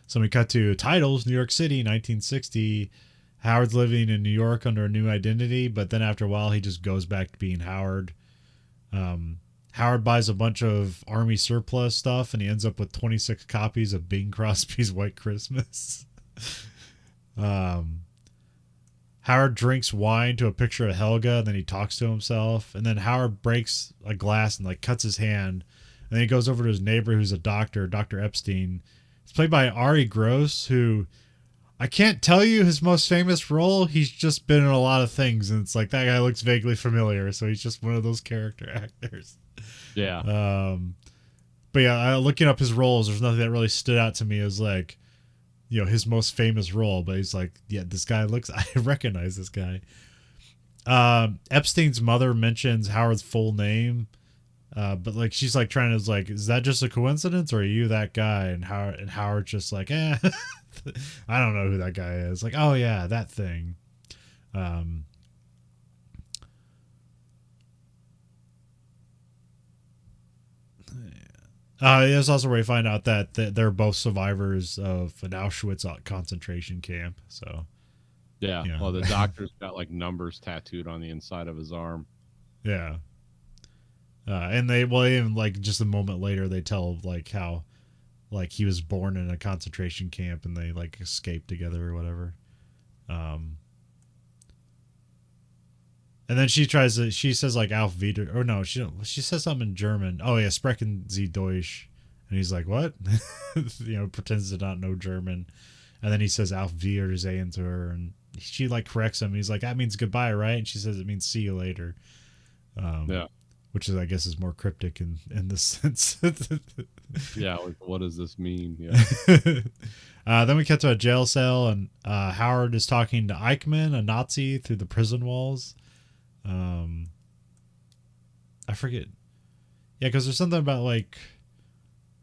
So we cut to titles: New York City, 1960. Howard's living in New York under a new identity, but then after a while he just goes back to being Howard. Howard buys a bunch of army surplus stuff, and he ends up with 26 copies of Bing Crosby's White Christmas. Howard drinks wine to a picture of Helga, and then he talks to himself. And then Howard breaks a glass and like cuts his hand. And then he goes over to his neighbor, who's a doctor, Dr. Epstein. It's played by Ari Gross, who I can't tell you his most famous role. He's just been in a lot of things, and it's like that guy looks vaguely familiar. So he's just one of those character actors. Yeah. But yeah, looking up his roles, there's nothing that really stood out to me as like, his most famous role. But he's like, yeah, this guy I recognize this guy. Epstein's mother mentions Howard's full name, but like she's like trying to like, is that just a coincidence, or are you that guy? And Howard's just like, I don't know who that guy is. Like, oh yeah, that thing. It's also where you find out that they're both survivors of an Auschwitz concentration camp. So, yeah. Well, the doctor's got like numbers tattooed on the inside of his arm. Yeah. And even like just a moment later, they tell like how, like he was born in a concentration camp and they like escaped together or whatever. And then she says like Auf Wiedersehen, or no, she says something in German. Oh yeah, Sprechen Sie Deutsch. And he's like, what? Pretends to not know German. And then he says Auf Wiedersehen to her, and she like corrects him. He's like, that means goodbye, right? And she says it means see you later. Yeah. Which is, I guess, is more cryptic in this sense. Yeah, like, what does this mean? Yeah. Then we cut to a jail cell, and Howard is talking to Eichmann, a Nazi, through the prison walls. I forget. Yeah, because there's something about like,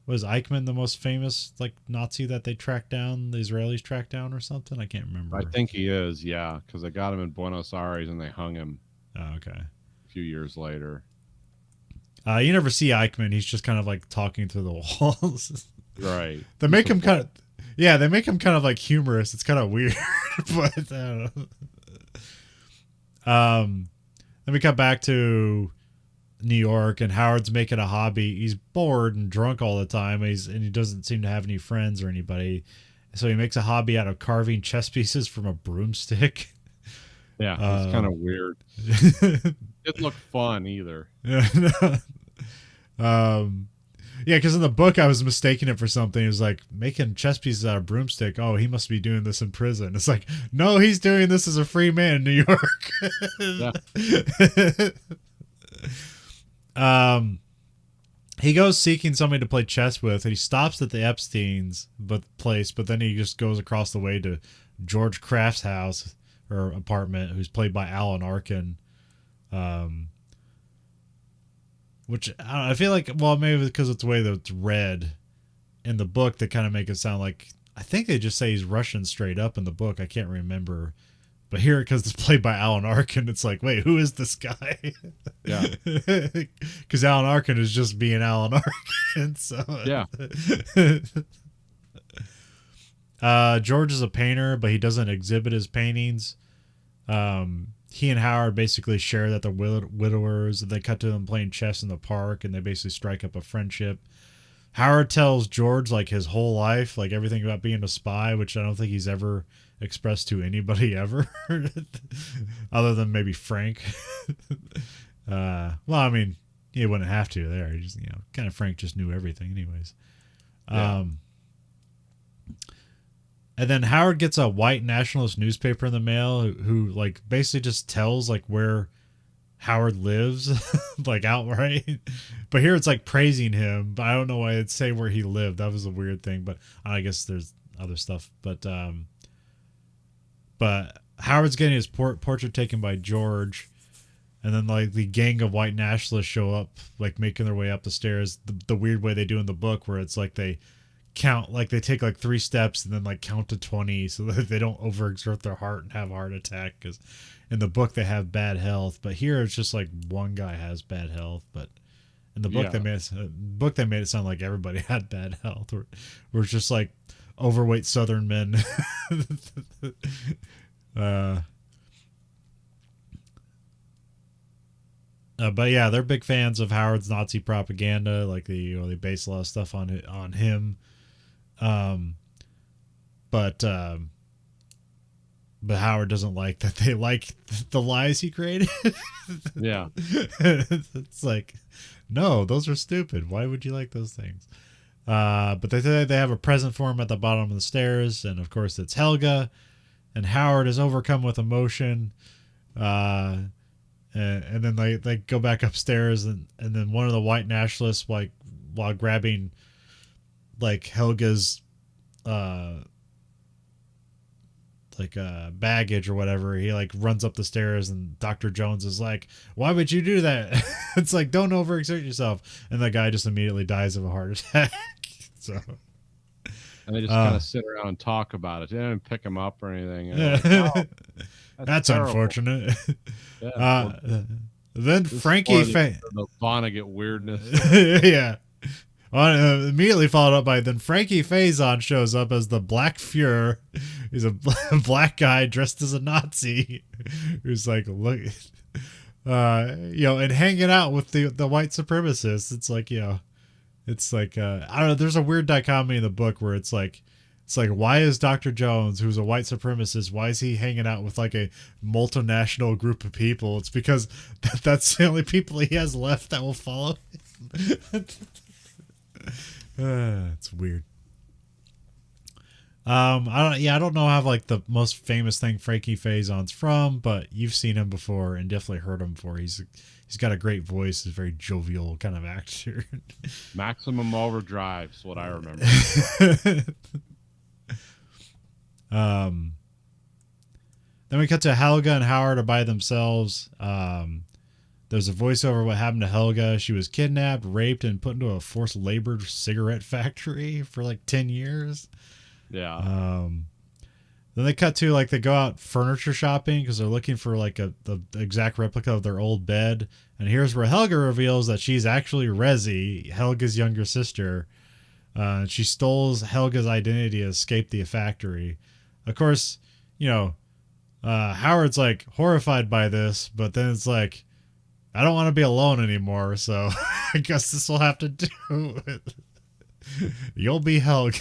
was Eichmann the most famous like Nazi that they tracked down? The Israelis tracked down or something? I can't remember. I think he is. Yeah, because they got him in Buenos Aires and they hung him. Oh, okay. A few years later. You never see Eichmann. He's just kind of like talking through the walls. Right. They make him kind of like humorous. It's kind of weird, but I don't know. Then we cut back to New York, and Howard's making a hobby. He's bored and drunk all the time. And he doesn't seem to have any friends or anybody. So he makes a hobby out of carving chess pieces from a broomstick. Yeah, it's kind of weird. Didn't look fun either. Yeah, because in the book I was mistaking it for something. It was like making chess pieces out of broomstick. Oh, he must be doing this in prison. It's like, no, he's doing this as a free man in New York. He goes seeking somebody to play chess with, and he stops at the Epstein's place, but then he just goes across the way to George Kraft's house or apartment, who's played by Alan Arkin. which I feel like, well, maybe because it's the way that it's read in the book, they kind of make it sound like, I think they just say he's Russian straight up in the book. I can't remember. But here, because it's played by Alan Arkin, it's like, wait, who is this guy? Yeah. Because Alan Arkin is just being Alan Arkin. So Yeah. George is a painter, but he doesn't exhibit his paintings. He and Howard basically share that they're widowers. They cut to them playing chess in the park, and they basically strike up a friendship. Howard tells George like his whole life, like everything about being a spy, which I don't think he's ever expressed to anybody ever, other than maybe Frank. Well, I mean, he wouldn't have to there. He just, kind of Frank just knew everything, anyways. Yeah. And then Howard gets a white nationalist newspaper in the mail who like basically just tells like where Howard lives, like outright. But here it's like praising him, but I don't know why it'd say where he lived. That was a weird thing, but I guess there's other stuff. But Howard's getting his portrait taken by George, and then like the gang of white nationalists show up, like making their way up the stairs. The weird way they do in the book, where it's like they count, like they take like 3 steps and then like count to 20 so that they don't overexert their heart and have a heart attack, because in the book they have bad health, but here it's just like one guy has bad health. But in the book they made it sound like everybody had bad health, or it's just like overweight Southern men. But yeah, they're big fans of Howard's Nazi propaganda. Like they base a lot of stuff on him. But Howard doesn't like that they like the lies he created. Yeah. It's like, no, those are stupid. Why would you like those things? But they have a present for him at the bottom of the stairs, and of course it's Helga, and Howard is overcome with emotion. And then they go back upstairs, and then one of the white nationalists, like while grabbing like Helga's baggage or whatever, he like runs up the stairs, and Dr. Jones is like, why would you do that? It's like, don't overexert yourself, and the guy just immediately dies of a heart attack. So and they just kind of sit around and talk about it. They didn't pick him up or anything. Like, wow, that's unfortunate. Yeah, then Frankie the Vonnegut weirdness. Yeah. Immediately followed up by then Frankie Faison shows up as the Black Fuhrer. He's a black guy dressed as a Nazi who's like, look, and hanging out with the white supremacists. It's like, it's like, I don't know. There's a weird dichotomy in the book where it's like, why is Dr. Jones, who's a white supremacist, why is he hanging out with like a multinational group of people? It's because that's the only people he has left that will follow him. It's weird. I don't know how like the most famous thing Frankie Faison's from, but you've seen him before and definitely heard him before. He's got a great voice. He's a very jovial kind of actor. Maximum Overdrive is what I remember. Then we cut to Helga and Howard are by themselves. There's a voiceover of what happened to Helga. She was kidnapped, raped, and put into a forced labor cigarette factory for like 10 years. Yeah. Then they cut to like they go out furniture shopping because they're looking for like the exact replica of their old bed. And here's where Helga reveals that she's actually Rezi, Helga's younger sister. She stole Helga's identity to escape the factory. Of course, Howard's like horrified by this, but then it's like, I don't want to be alone anymore, so I guess this will have to do it. You'll be Helga.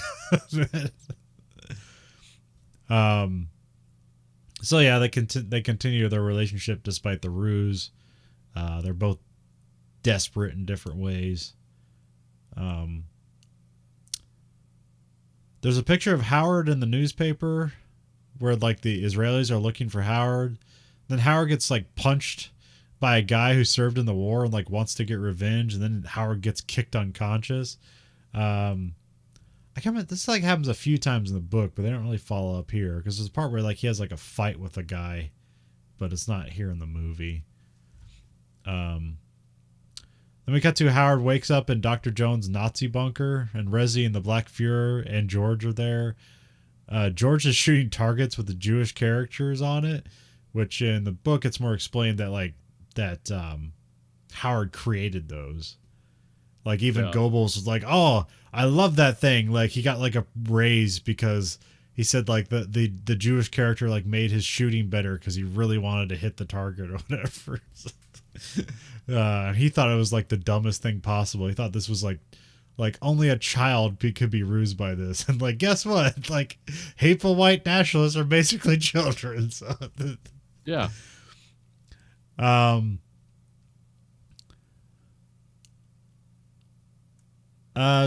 So yeah, they continue their relationship despite the ruse. They're both desperate in different ways. There's a picture of Howard in the newspaper where like the Israelis are looking for Howard. Then Howard gets like punched by a guy who served in the war and like wants to get revenge, and then Howard gets kicked unconscious. I can't remember, this like happens a few times in the book, but they don't really follow up here because there's a part where like he has like a fight with a guy, but it's not here in the movie. Then we cut to Howard wakes up in Dr. Jones' Nazi bunker, and Rezi and the Black Fuhrer and George are there. George is shooting targets with the Jewish characters on it, which in the book it's more explained that Howard created those. Like even Goebbels was like, "Oh, I love that thing." Like he got like a raise because he said like the Jewish character like made his shooting better because he really wanted to hit the target or whatever. He thought it was like the dumbest thing possible. He thought this was like only a child could be rused by this. And like, guess what? Like hateful white nationalists are basically children. So yeah.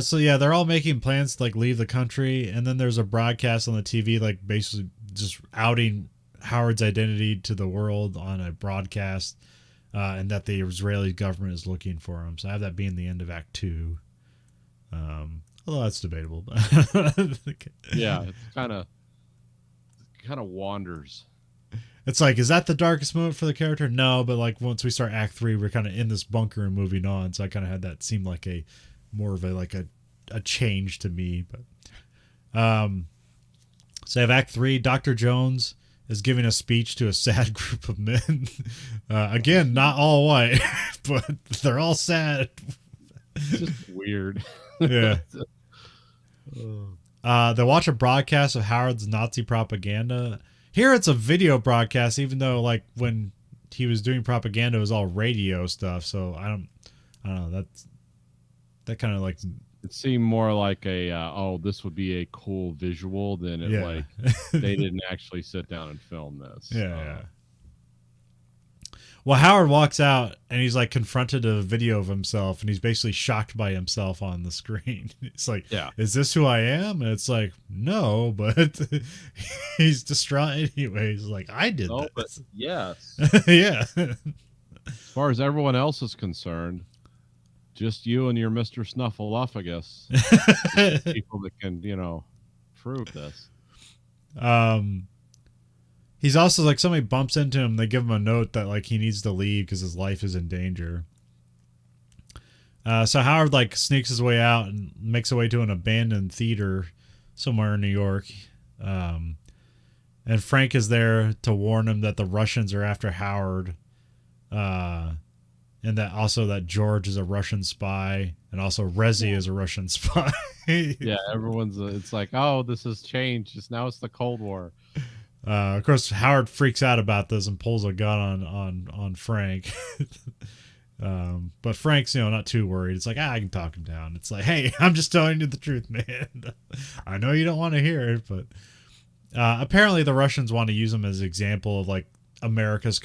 So yeah, they're all making plans to like leave the country, and then there's a broadcast on the TV like basically just outing Howard's identity to the world on a broadcast, and that the Israeli government is looking for him. So I have that being the end of Act 2. Although that's debatable. Yeah, it's kind of wanders. It's like, is that the darkest moment for the character? No, but like once we start Act 3, we're kind of in this bunker and moving on. So I kind of had that seem like a more of a change to me. But so I have Act 3. Dr. Jones is giving a speech to a sad group of men. Again, not all white, but they're all sad. It's just weird. Yeah. They watch a broadcast of Howard's Nazi propaganda. Here it's a video broadcast, even though like when he was doing propaganda it was all radio stuff. So I don't know. That kind of like it seemed more like a this would be a cool visual than it like they didn't actually sit down and film this. Yeah. Well, Howard walks out and he's like confronted a video of himself and he's basically shocked by himself on the screen. It's like, is this who I am? And it's like, no, but he's distraught anyway. He's like, I did this. But yes. Yeah. As far as everyone else is concerned, just you and your Mr. Snuffleupagus. People that can, prove this. He's also like somebody bumps into him. They give him a note that like he needs to leave because his life is in danger. So Howard like sneaks his way out and makes his way to an abandoned theater somewhere in New York. And Frank is there to warn him that the Russians are after Howard. And that also that George is a Russian spy and also Rezi is a Russian spy. Yeah, it's like, oh, this has changed. Now it's the Cold War. Of course, Howard freaks out about this and pulls a gun on Frank. But Frank's, not too worried. It's like, I can talk him down. It's like, hey, I'm just telling you the truth, man. I know you don't want to hear it, but apparently the Russians want to use him as an example of like America's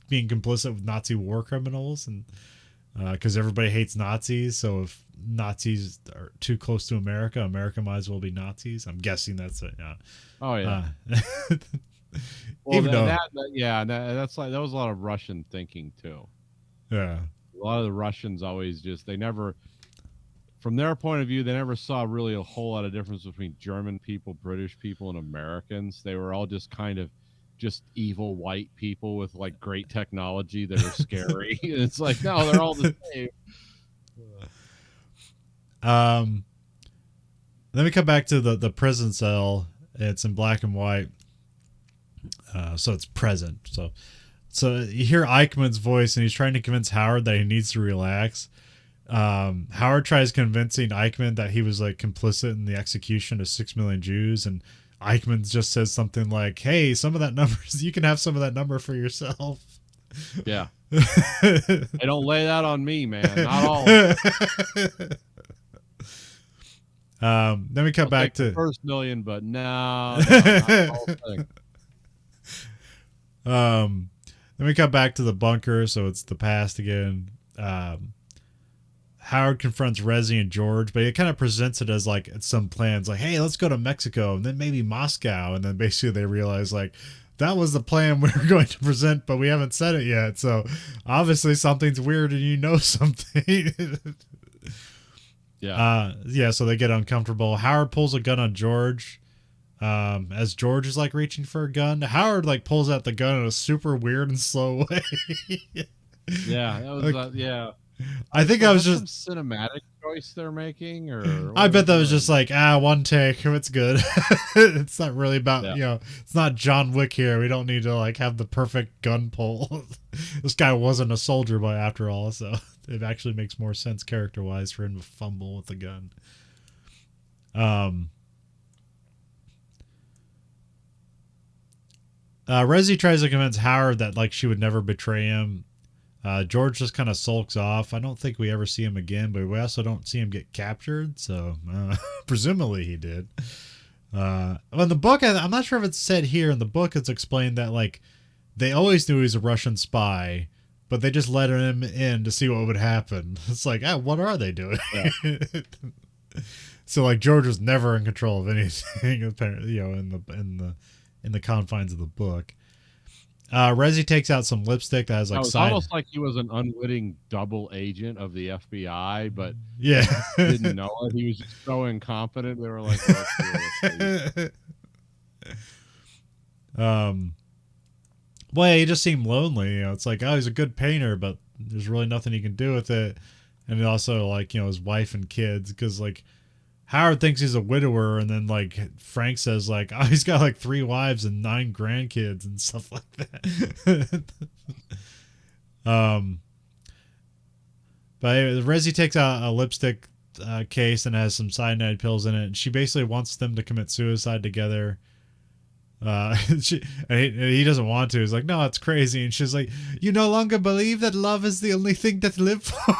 being complicit with Nazi war criminals, and because everybody hates Nazis, so if Nazis are too close to America, America might as well be Nazis. I'm guessing that's it. Yeah. Oh yeah. Well, that was a lot of Russian thinking too. Yeah. A lot of the Russians always from their point of view, they never saw really a whole lot of difference between German people, British people, and Americans. They were all just kind of just evil white people with like great technology that are scary. It's like, no, they're all the same. Then we come back to the prison cell. It's in black and white. So it's present. So you hear Eichmann's voice and he's trying to convince Howard that he needs to relax. Howard tries convincing Eichmann that he was like complicit in the execution of 6 million Jews, and Eichmann just says something like, hey, some of that numbers, you can have some of that number for yourself. Yeah. Hey, don't lay that on me, man. Not all. Then we come back to the first million, but no, not the whole thing. Then we come back to the bunker, so it's the past again. Howard confronts Rezi and George, but it kind of presents it as like it's some plans, like, hey, let's go to Mexico and then maybe Moscow, and then basically they realize like that was the plan we were going to present, but we haven't said it yet, so obviously something's weird and something. Yeah. So they get uncomfortable. Howard pulls a gun on George. As George is like reaching for a gun, Howard like pulls out the gun in a super weird and slow way. Yeah, that was I think So I is was that just. some cinematic choice they're making, or what I are they bet that was just doing? like one take. It's good. It's not really about Yeah. It's not John Wick here. We don't need to like have the perfect gun pull. This guy wasn't a soldier by after all, so it actually makes more sense character wise for him to fumble with the gun. Um, Resi tries to convince Howard that like she would never betray him. George just kind of sulks off. I don't think we ever see him again, but we also don't see him get captured. So presumably he did. Well, in the book, I'm not sure if it's said here. In the book, it's explained that like they always knew he's a Russian spy, but they just let him in to see what would happen. It's like, what are they doing? Yeah. So like George was never in control of anything, apparently, in the confines of the book. Resi takes out some lipstick that has like No, it's side. almost like he was an unwitting double agent of the FBI, but Yeah. like didn't know it. He was just so incompetent. They were like, "Well, let's do this." um. Well, yeah, he just seemed lonely. It's like, he's a good painter, but there's really nothing he can do with it. And also, like, his wife and kids, because like Howard thinks he's a widower, and then like Frank says like, he's got like 3 wives and 9 grandkids and stuff like that. um, but anyway, Resi takes out a lipstick case and has some cyanide pills in it, and she basically wants them to commit suicide together. He doesn't want to. He's like, no, it's crazy. And she's like, you no longer believe that love is the only thing to live for.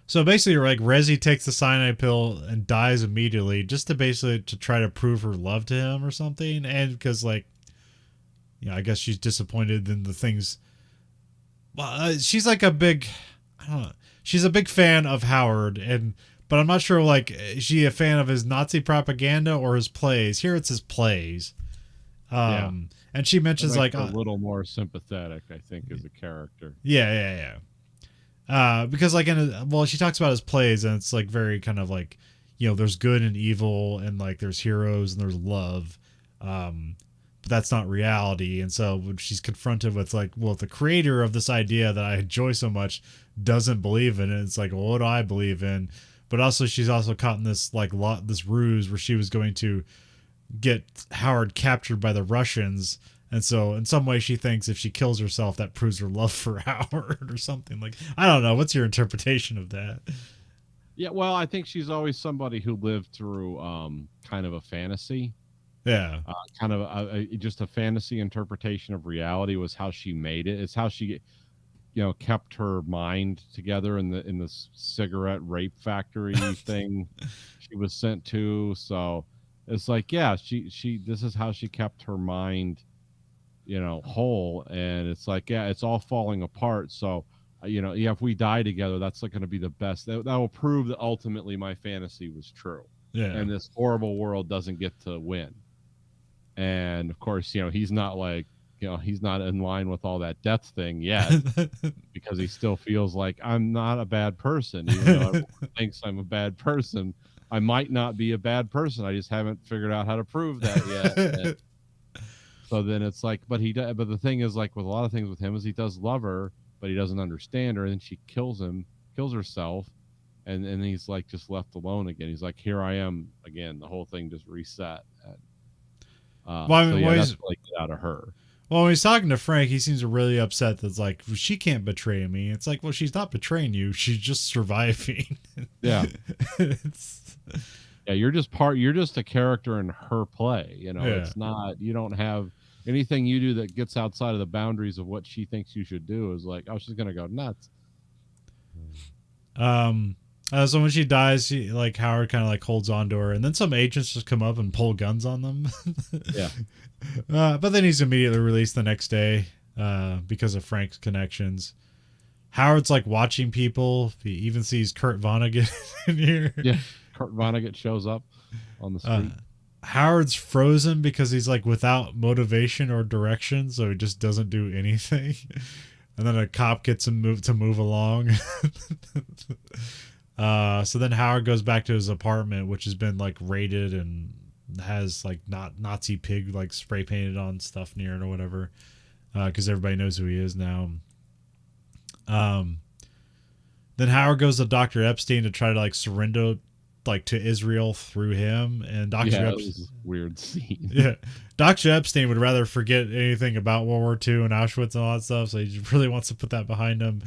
So basically, like Resi takes the cyanide pill and dies immediately, just to basically to try to prove her love to him or something, and because like, I guess she's disappointed in the things. Well, she's like a big, I don't know. She's a big fan of Howard, but I'm not sure, like, is she a fan of his Nazi propaganda or his plays? Here it's his plays. Yeah, And she mentions, like, a little more sympathetic, I think, as a character. yeah. Because, like, she talks about his plays, and it's, like, very kind of, like, there's good and evil, and, like, there's heroes and there's love. But that's not reality. And so when she's confronted with, like, well, the creator of this idea that I enjoy so much doesn't believe in it, it's like, well, what do I believe in? But also, she's also caught in this like this ruse where she was going to get Howard captured by the Russians, and so in some way she thinks if she kills herself, that proves her love for Howard or something. Like, I don't know. What's your interpretation of that? Yeah, well, I think she's always somebody who lived through kind of a fantasy. Yeah, Kind of just a fantasy interpretation of reality was how she made it. It's how she kept her mind together in the cigarette rape factory thing she was sent to. So it's like, yeah, she this is how she kept her mind whole. And it's like, yeah, it's all falling apart. So yeah, if we die together, that's like going to be the best. That will prove that ultimately my fantasy was true. yeah. And this horrible world doesn't get to win. And of course, he's not like, he's not in line with all that death thing yet, because he still feels like I'm not a bad person, even though everyone thinks I'm a bad person. I might not be a bad person. I just haven't figured out how to prove that yet. And so then it's like, but the thing is, like with a lot of things with him, is he does love her, but he doesn't understand her. And then she kills herself. And he's like just left alone again. He's like, here I am again. The whole thing just reset. So yeah, that's what I get out of her. Well, when he's talking to Frank, he seems really upset that's like, well, she can't betray me. It's like, well, she's not betraying you. She's just surviving. Yeah. Yeah, you're just a character in her play. It's not, you don't have anything you do that gets outside of the boundaries of what she thinks you should do is like, oh, she's going to go nuts. So when she dies, like Howard kind of like holds on to her, and then some agents just come up and pull guns on them. Yeah. But then he's immediately released the next day because of Frank's connections. Howard's like watching people. He even sees Kurt Vonnegut in here. Yeah, Kurt Vonnegut shows up on the street. Howard's frozen because he's like without motivation or direction, so he just doesn't do anything. And then a cop gets him to move along. So then Howard goes back to his apartment, which has been like raided and has like not Nazi pig like spray painted on stuff near it or whatever. because everybody knows who he is now. Then Howard goes to Dr. Epstein to try to like surrender like to Israel through him, and Dr. It was a weird scene. Yeah, Dr. Epstein would rather forget anything about World War II and Auschwitz and all that stuff, so he really wants to put that behind him.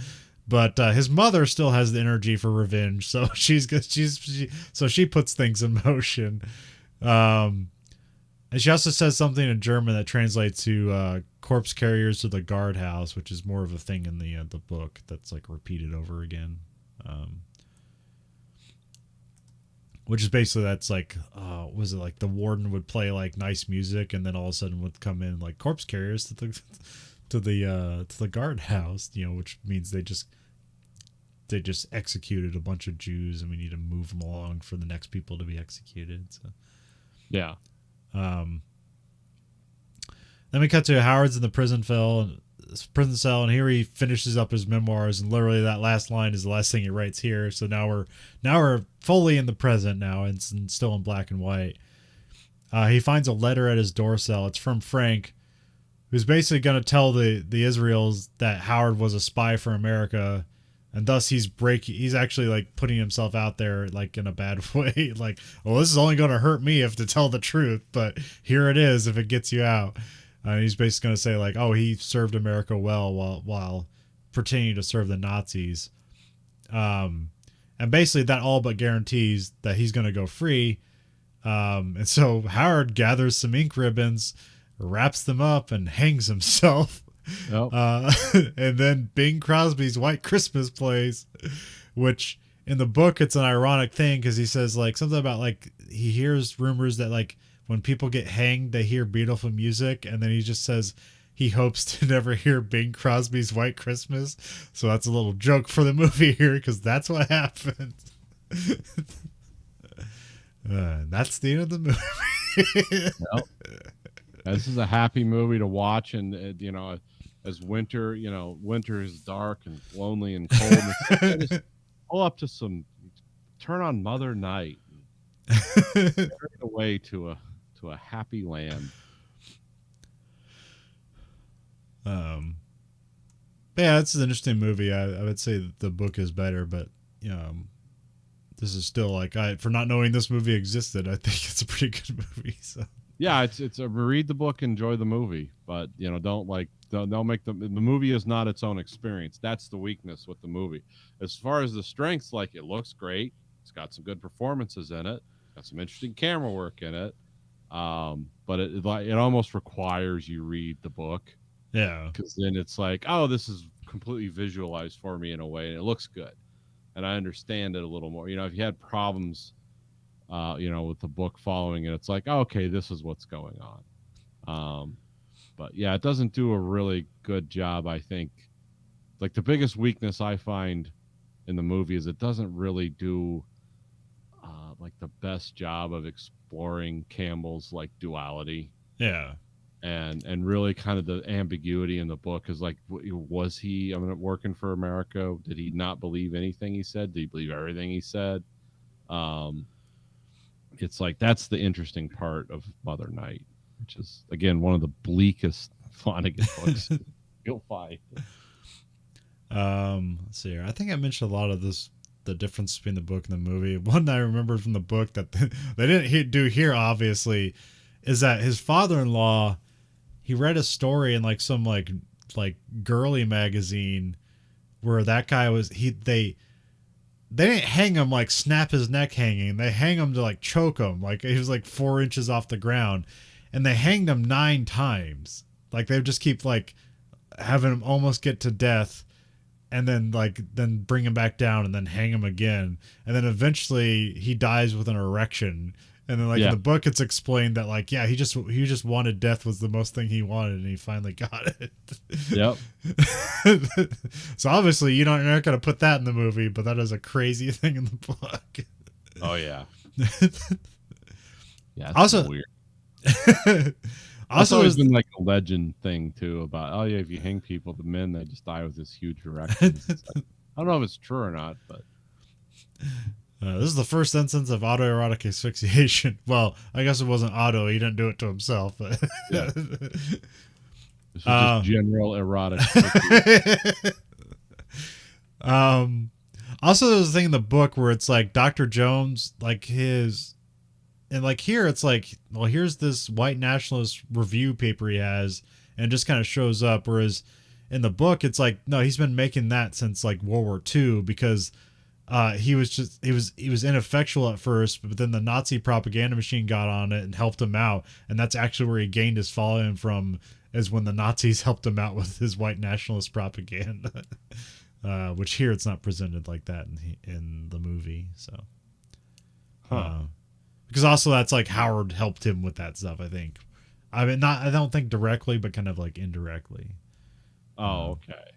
But his mother still has the energy for revenge, so she puts things in motion. And she also says something in German that translates to corpse carriers to the guardhouse, which is more of a thing in the book that's like repeated over again. Which is basically that's like, was it like the warden would play like nice music, and then all of a sudden would come in like corpse carriers to the guardhouse, which means they just executed a bunch of Jews, and we need to move them along for the next people to be executed. So. Yeah. Then we cut to Howard's in the prison cell, and here he finishes up his memoirs, and literally that last line is the last thing he writes here. So now we're fully in the present now, and still in black and white. He finds a letter at his door cell. It's from Frank, who's basically going to tell the Israels that Howard was a spy for America, and thus he's actually like putting himself out there like in a bad way. Like, well, this is only going to hurt me if to tell the truth, but here it is if it gets you out. He's basically going to say like, oh, he served America well while pretending to serve the Nazis. And basically that all but guarantees that he's going to go free. And so Howard gathers some ink ribbons, wraps them up, and hangs himself. Yep. And then Bing Crosby's White Christmas plays, which in the book it's an ironic thing because he says like something about like he hears rumors that like when people get hanged they hear beautiful music, and then he just says he hopes to never hear Bing Crosby's White Christmas. So that's a little joke for the movie here because that's what happened. That's the end of the movie. Yep. This is a happy movie to watch, and as winter, winter is dark and lonely and cold. And just pull up to turn on Mother Night, and turn it away to a happy land. Yeah, it's an interesting movie. I would say that the book is better, but this is still like for not knowing this movie existed, I think it's a pretty good movie. So. Yeah, it's a read the book, enjoy the movie, but don't make the movie is not its own experience. That's the weakness with the movie. As far as the strengths, like it looks great, it's got some good performances in it, got some interesting camera work in it, but it almost requires you read the book. Yeah, because then it's like, oh, this is completely visualized for me in a way, and it looks good, and I understand it a little more. If you had problems with the book following it, it's like, oh, okay, this is what's going on. But yeah, it doesn't do a really good job, I think. Like the biggest weakness I find in the movie is it doesn't really do like the best job of exploring Campbell's like duality. Yeah. And really kind of the ambiguity in the book is like, was he working for America? Did he not believe anything he said? Did he believe everything he said? It's like that's the interesting part of Mother Night, which is again one of the bleakest Flanagan books you'll find. Let's see here. I think I mentioned a lot of the difference between the book and the movie. One I remember from the book that they didn't do here, obviously, is that his father-in-law, he read a story in like some like girly magazine where that guy was they didn't hang him like snap his neck hanging. They hang him to like choke him. Like he was like 4 inches off the ground, and they hanged him 9 times. Like they would just keep like having him almost get to death, and then bring him back down and then hang him again. And then eventually he dies with an erection. And then in the book it's explained that like, yeah, he just wanted death was the most thing he wanted, and he finally got it. Yep. So obviously you're not going to put that in the movie, but that is a crazy thing in the book. Oh yeah. Yeah. Also weird. Also, it's been like a legend thing too about, oh yeah, if you hang people, the men, they just die with this huge erection. Like, I don't know if it's true or not, but this is the first instance of autoerotic asphyxiation. Well, I guess it wasn't auto; he didn't do it to himself. But yeah. This is just Uh, general erotic fiction. um, also, there's a thing in the book where it's like Dr. Jones, like his, and like here it's like, well, here's this white nationalist review paper he has, and it just kind of shows up. Whereas in the book, it's like, no, he's been making that since like World War II because he was ineffectual at first, but then the Nazi propaganda machine got on it and helped him out, and that's actually where he gained his following from, is when the Nazis helped him out with his white nationalist propaganda. Which here it's not presented like that in the movie, so. Because also that's like Howard helped him with that stuff, I think. I mean, I don't think directly, but kind of like indirectly. Oh, okay.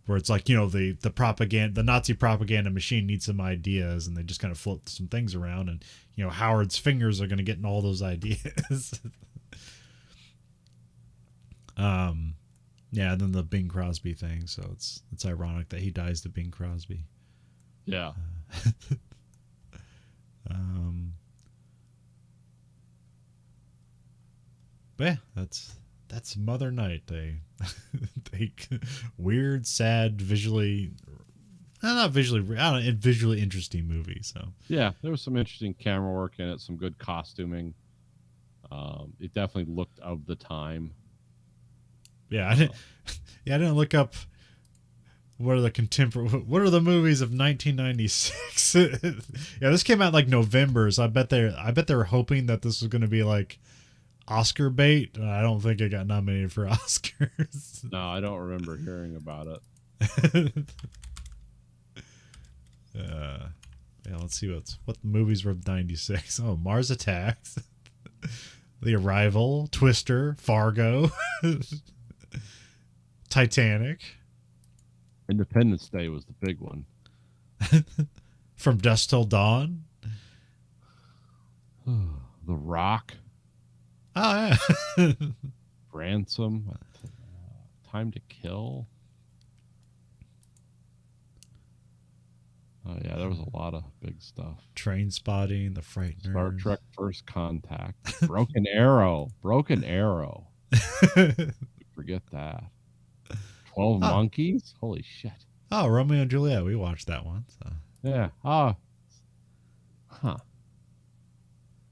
Where it's like, you know, the propaganda, the Nazi propaganda machine needs some ideas, and they just kind of float some things around, and you know, Howard's fingers are going to get in all those ideas. Yeah, and then the Bing Crosby thing. So it's ironic that he dies to Bing Crosby. Yeah. But yeah, that's Mother Night. They weird, sad, visually, not visually, I don't know, visually interesting movie. So Yeah, there was some interesting camera work in it, some good costuming. It definitely looked of the time. Yeah, I didn't look up what are the movies of 1996. Yeah, this came out like November, so I bet they were hoping that this was going to be like Oscar bait. I don't think it got nominated for Oscars. No, I don't remember hearing about it. Yeah, let's see what movies were of 96. Oh, Mars Attacks, The Arrival, Twister, Fargo, Titanic, Independence Day was the big one. From Dusk Till Dawn. The Rock. Oh yeah. Ransom. Time to Kill. Oh yeah, there was a lot of big stuff. Train Spotting, The Frighteners. Star Trek First Contact. Broken Arrow. Forget that. 12 Monkeys? Holy shit. Oh, Romeo and Juliet. We watched that one. So. Yeah. Huh.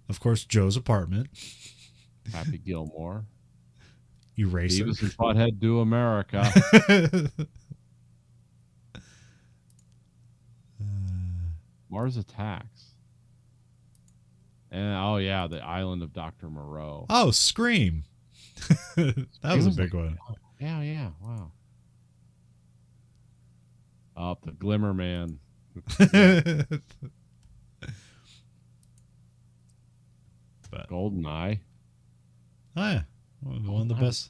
Of course, Joe's Apartment. Happy Gilmore. Eraser. Beavis and Butthead Do America. Mars Attacks. And oh yeah, The Island of Dr. Moreau. Oh, Scream. That was a big one. Yeah. Wow. Oh, The Glimmer Man. But Golden Eye. oh yeah, one of the best.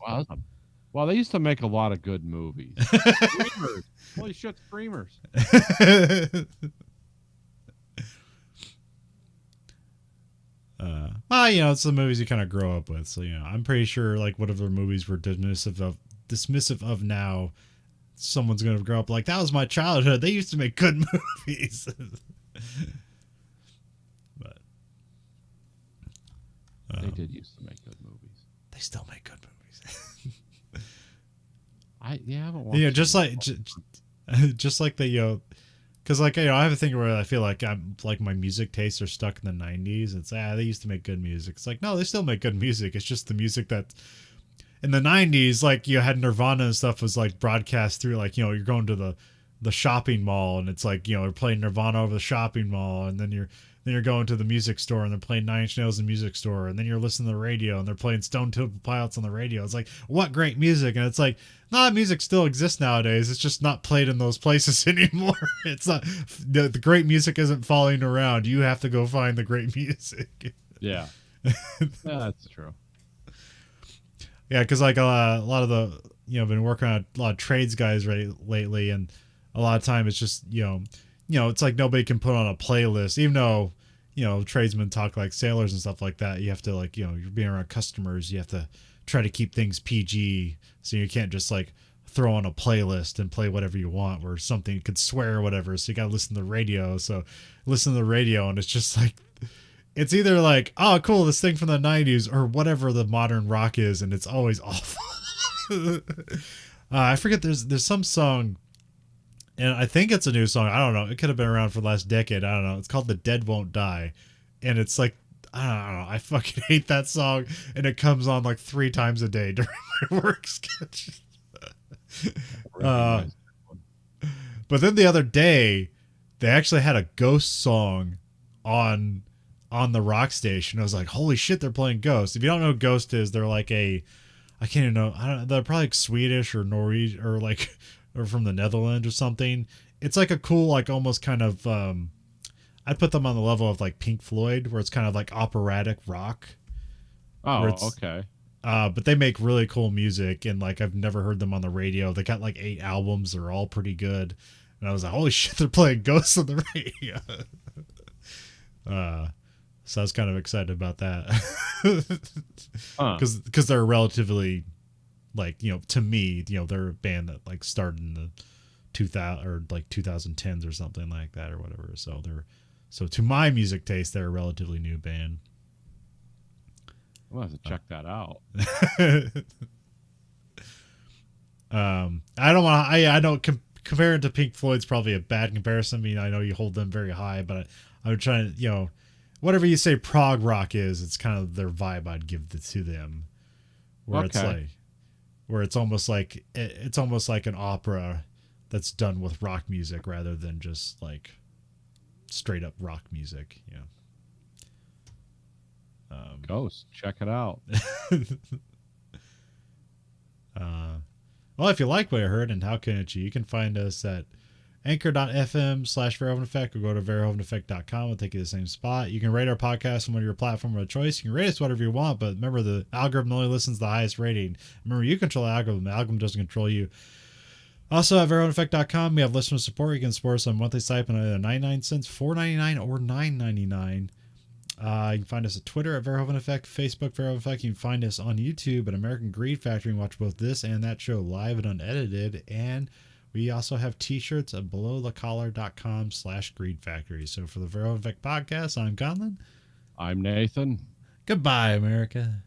Wow, they used to make a lot of good movies. Screamers. Holy shit, Screamers. Well, you know, it's the movies you kind of grow up with. So, you know, I'm pretty sure like whatever movies we're dismissive of now, someone's going to grow up like, that was my childhood. They used to make good movies. But they did used to make good movies. They still make good movies. I haven't watched. Yeah, just like the, you know, because like, you know, I have a thing where I feel like I'm like my music tastes are stuck in the 90s. It's they used to make good music. It's like, no, they still make good music. It's just the music that in the 90s, like you had Nirvana and stuff was like broadcast through, like, you know, you're going to the shopping mall and it's like, you know, they're playing Nirvana over the shopping mall, and then you're going to the music store and they're playing Nine Inch Nails in the music store, and then you're listening to the radio and they're playing Stone Temple Pilots on the radio. It's like, what great music. And it's like, no, music still exists nowadays. It's just not played in those places anymore. It's not, the great music isn't following around. You have to go find the great music. Yeah. Yeah, that's true. Yeah, because like a lot of the, you know, been working on a lot of trades guys lately, and a lot of time it's just, you know, it's like nobody can put on a playlist, even though, you know, tradesmen talk like sailors and stuff like that. You have to, like, you know, you're being around customers, you have to try to keep things PG, so you can't just like throw on a playlist and play whatever you want where something could swear or whatever. So you got to listen to the radio. So listen to the radio, and it's just like, it's either like, oh cool, this thing from the 90s, or whatever the modern rock is, and it's always awful. I forget. There's some song, and I think it's a new song. I don't know. It could have been around for the last decade. I don't know. It's called "The Dead Won't Die," and it's like I don't know. I fucking hate that song, and it comes on like 3 times a day during my work schedule. Recognize that one. But then the other day, they actually had a Ghost song on the rock station. I was like, holy shit, they're playing Ghost. If you don't know who Ghost is, they're like I can't even know. I don't. They're probably like Swedish or Norwegian or like or from the Netherlands or something. It's like a cool, like almost kind of. I'd put them on the level of like Pink Floyd, where it's kind of like operatic rock. Oh, It's, okay. but they make really cool music, and like I've never heard them on the radio. They got like 8 albums. They're all pretty good. And I was like, holy shit, they're playing Ghosts on the radio. So I was kind of excited about that. Huh. Because they're relatively, like, to me, they're a band that like started in the 2000 or like 2010s or something like that or whatever. So to my music taste, they're a relatively new band. I'll have to check that out. I don't want to. I don't compare it to Pink Floyd's probably a bad comparison. I mean, I know you hold them very high, but I'm trying to, whatever you say prog rock is, it's kind of their vibe I'd give to them, where it's like, where it's almost like an opera that's done with rock music rather than just like straight up rock music. Ghost, check it out. Well, if you like what I heard, and how can you can find us at anchor.fm/Verhoeven Effect, or go to verhoeveneffect.com. It'll take you to the same spot. You can rate our podcast on your platform of choice. You can rate us whatever you want, but remember, the algorithm only listens to the highest rating. Remember, you control the algorithm. The algorithm doesn't control you. Also, at verhoeveneffect.com, we have listener support. You can support us on monthly stipend at either 99 cents, $4.99, or $9.99. You can find us at Twitter at Verhoeven Effect, Facebook Verhoeven Effect. You can find us on YouTube at American Greed Factory and watch both this and that show live and unedited. And we also have t-shirts at belowthecollar.com/Greed Factory. So for the Verhoeven Effect podcast, I'm Conlon. I'm Nathan. Goodbye, America.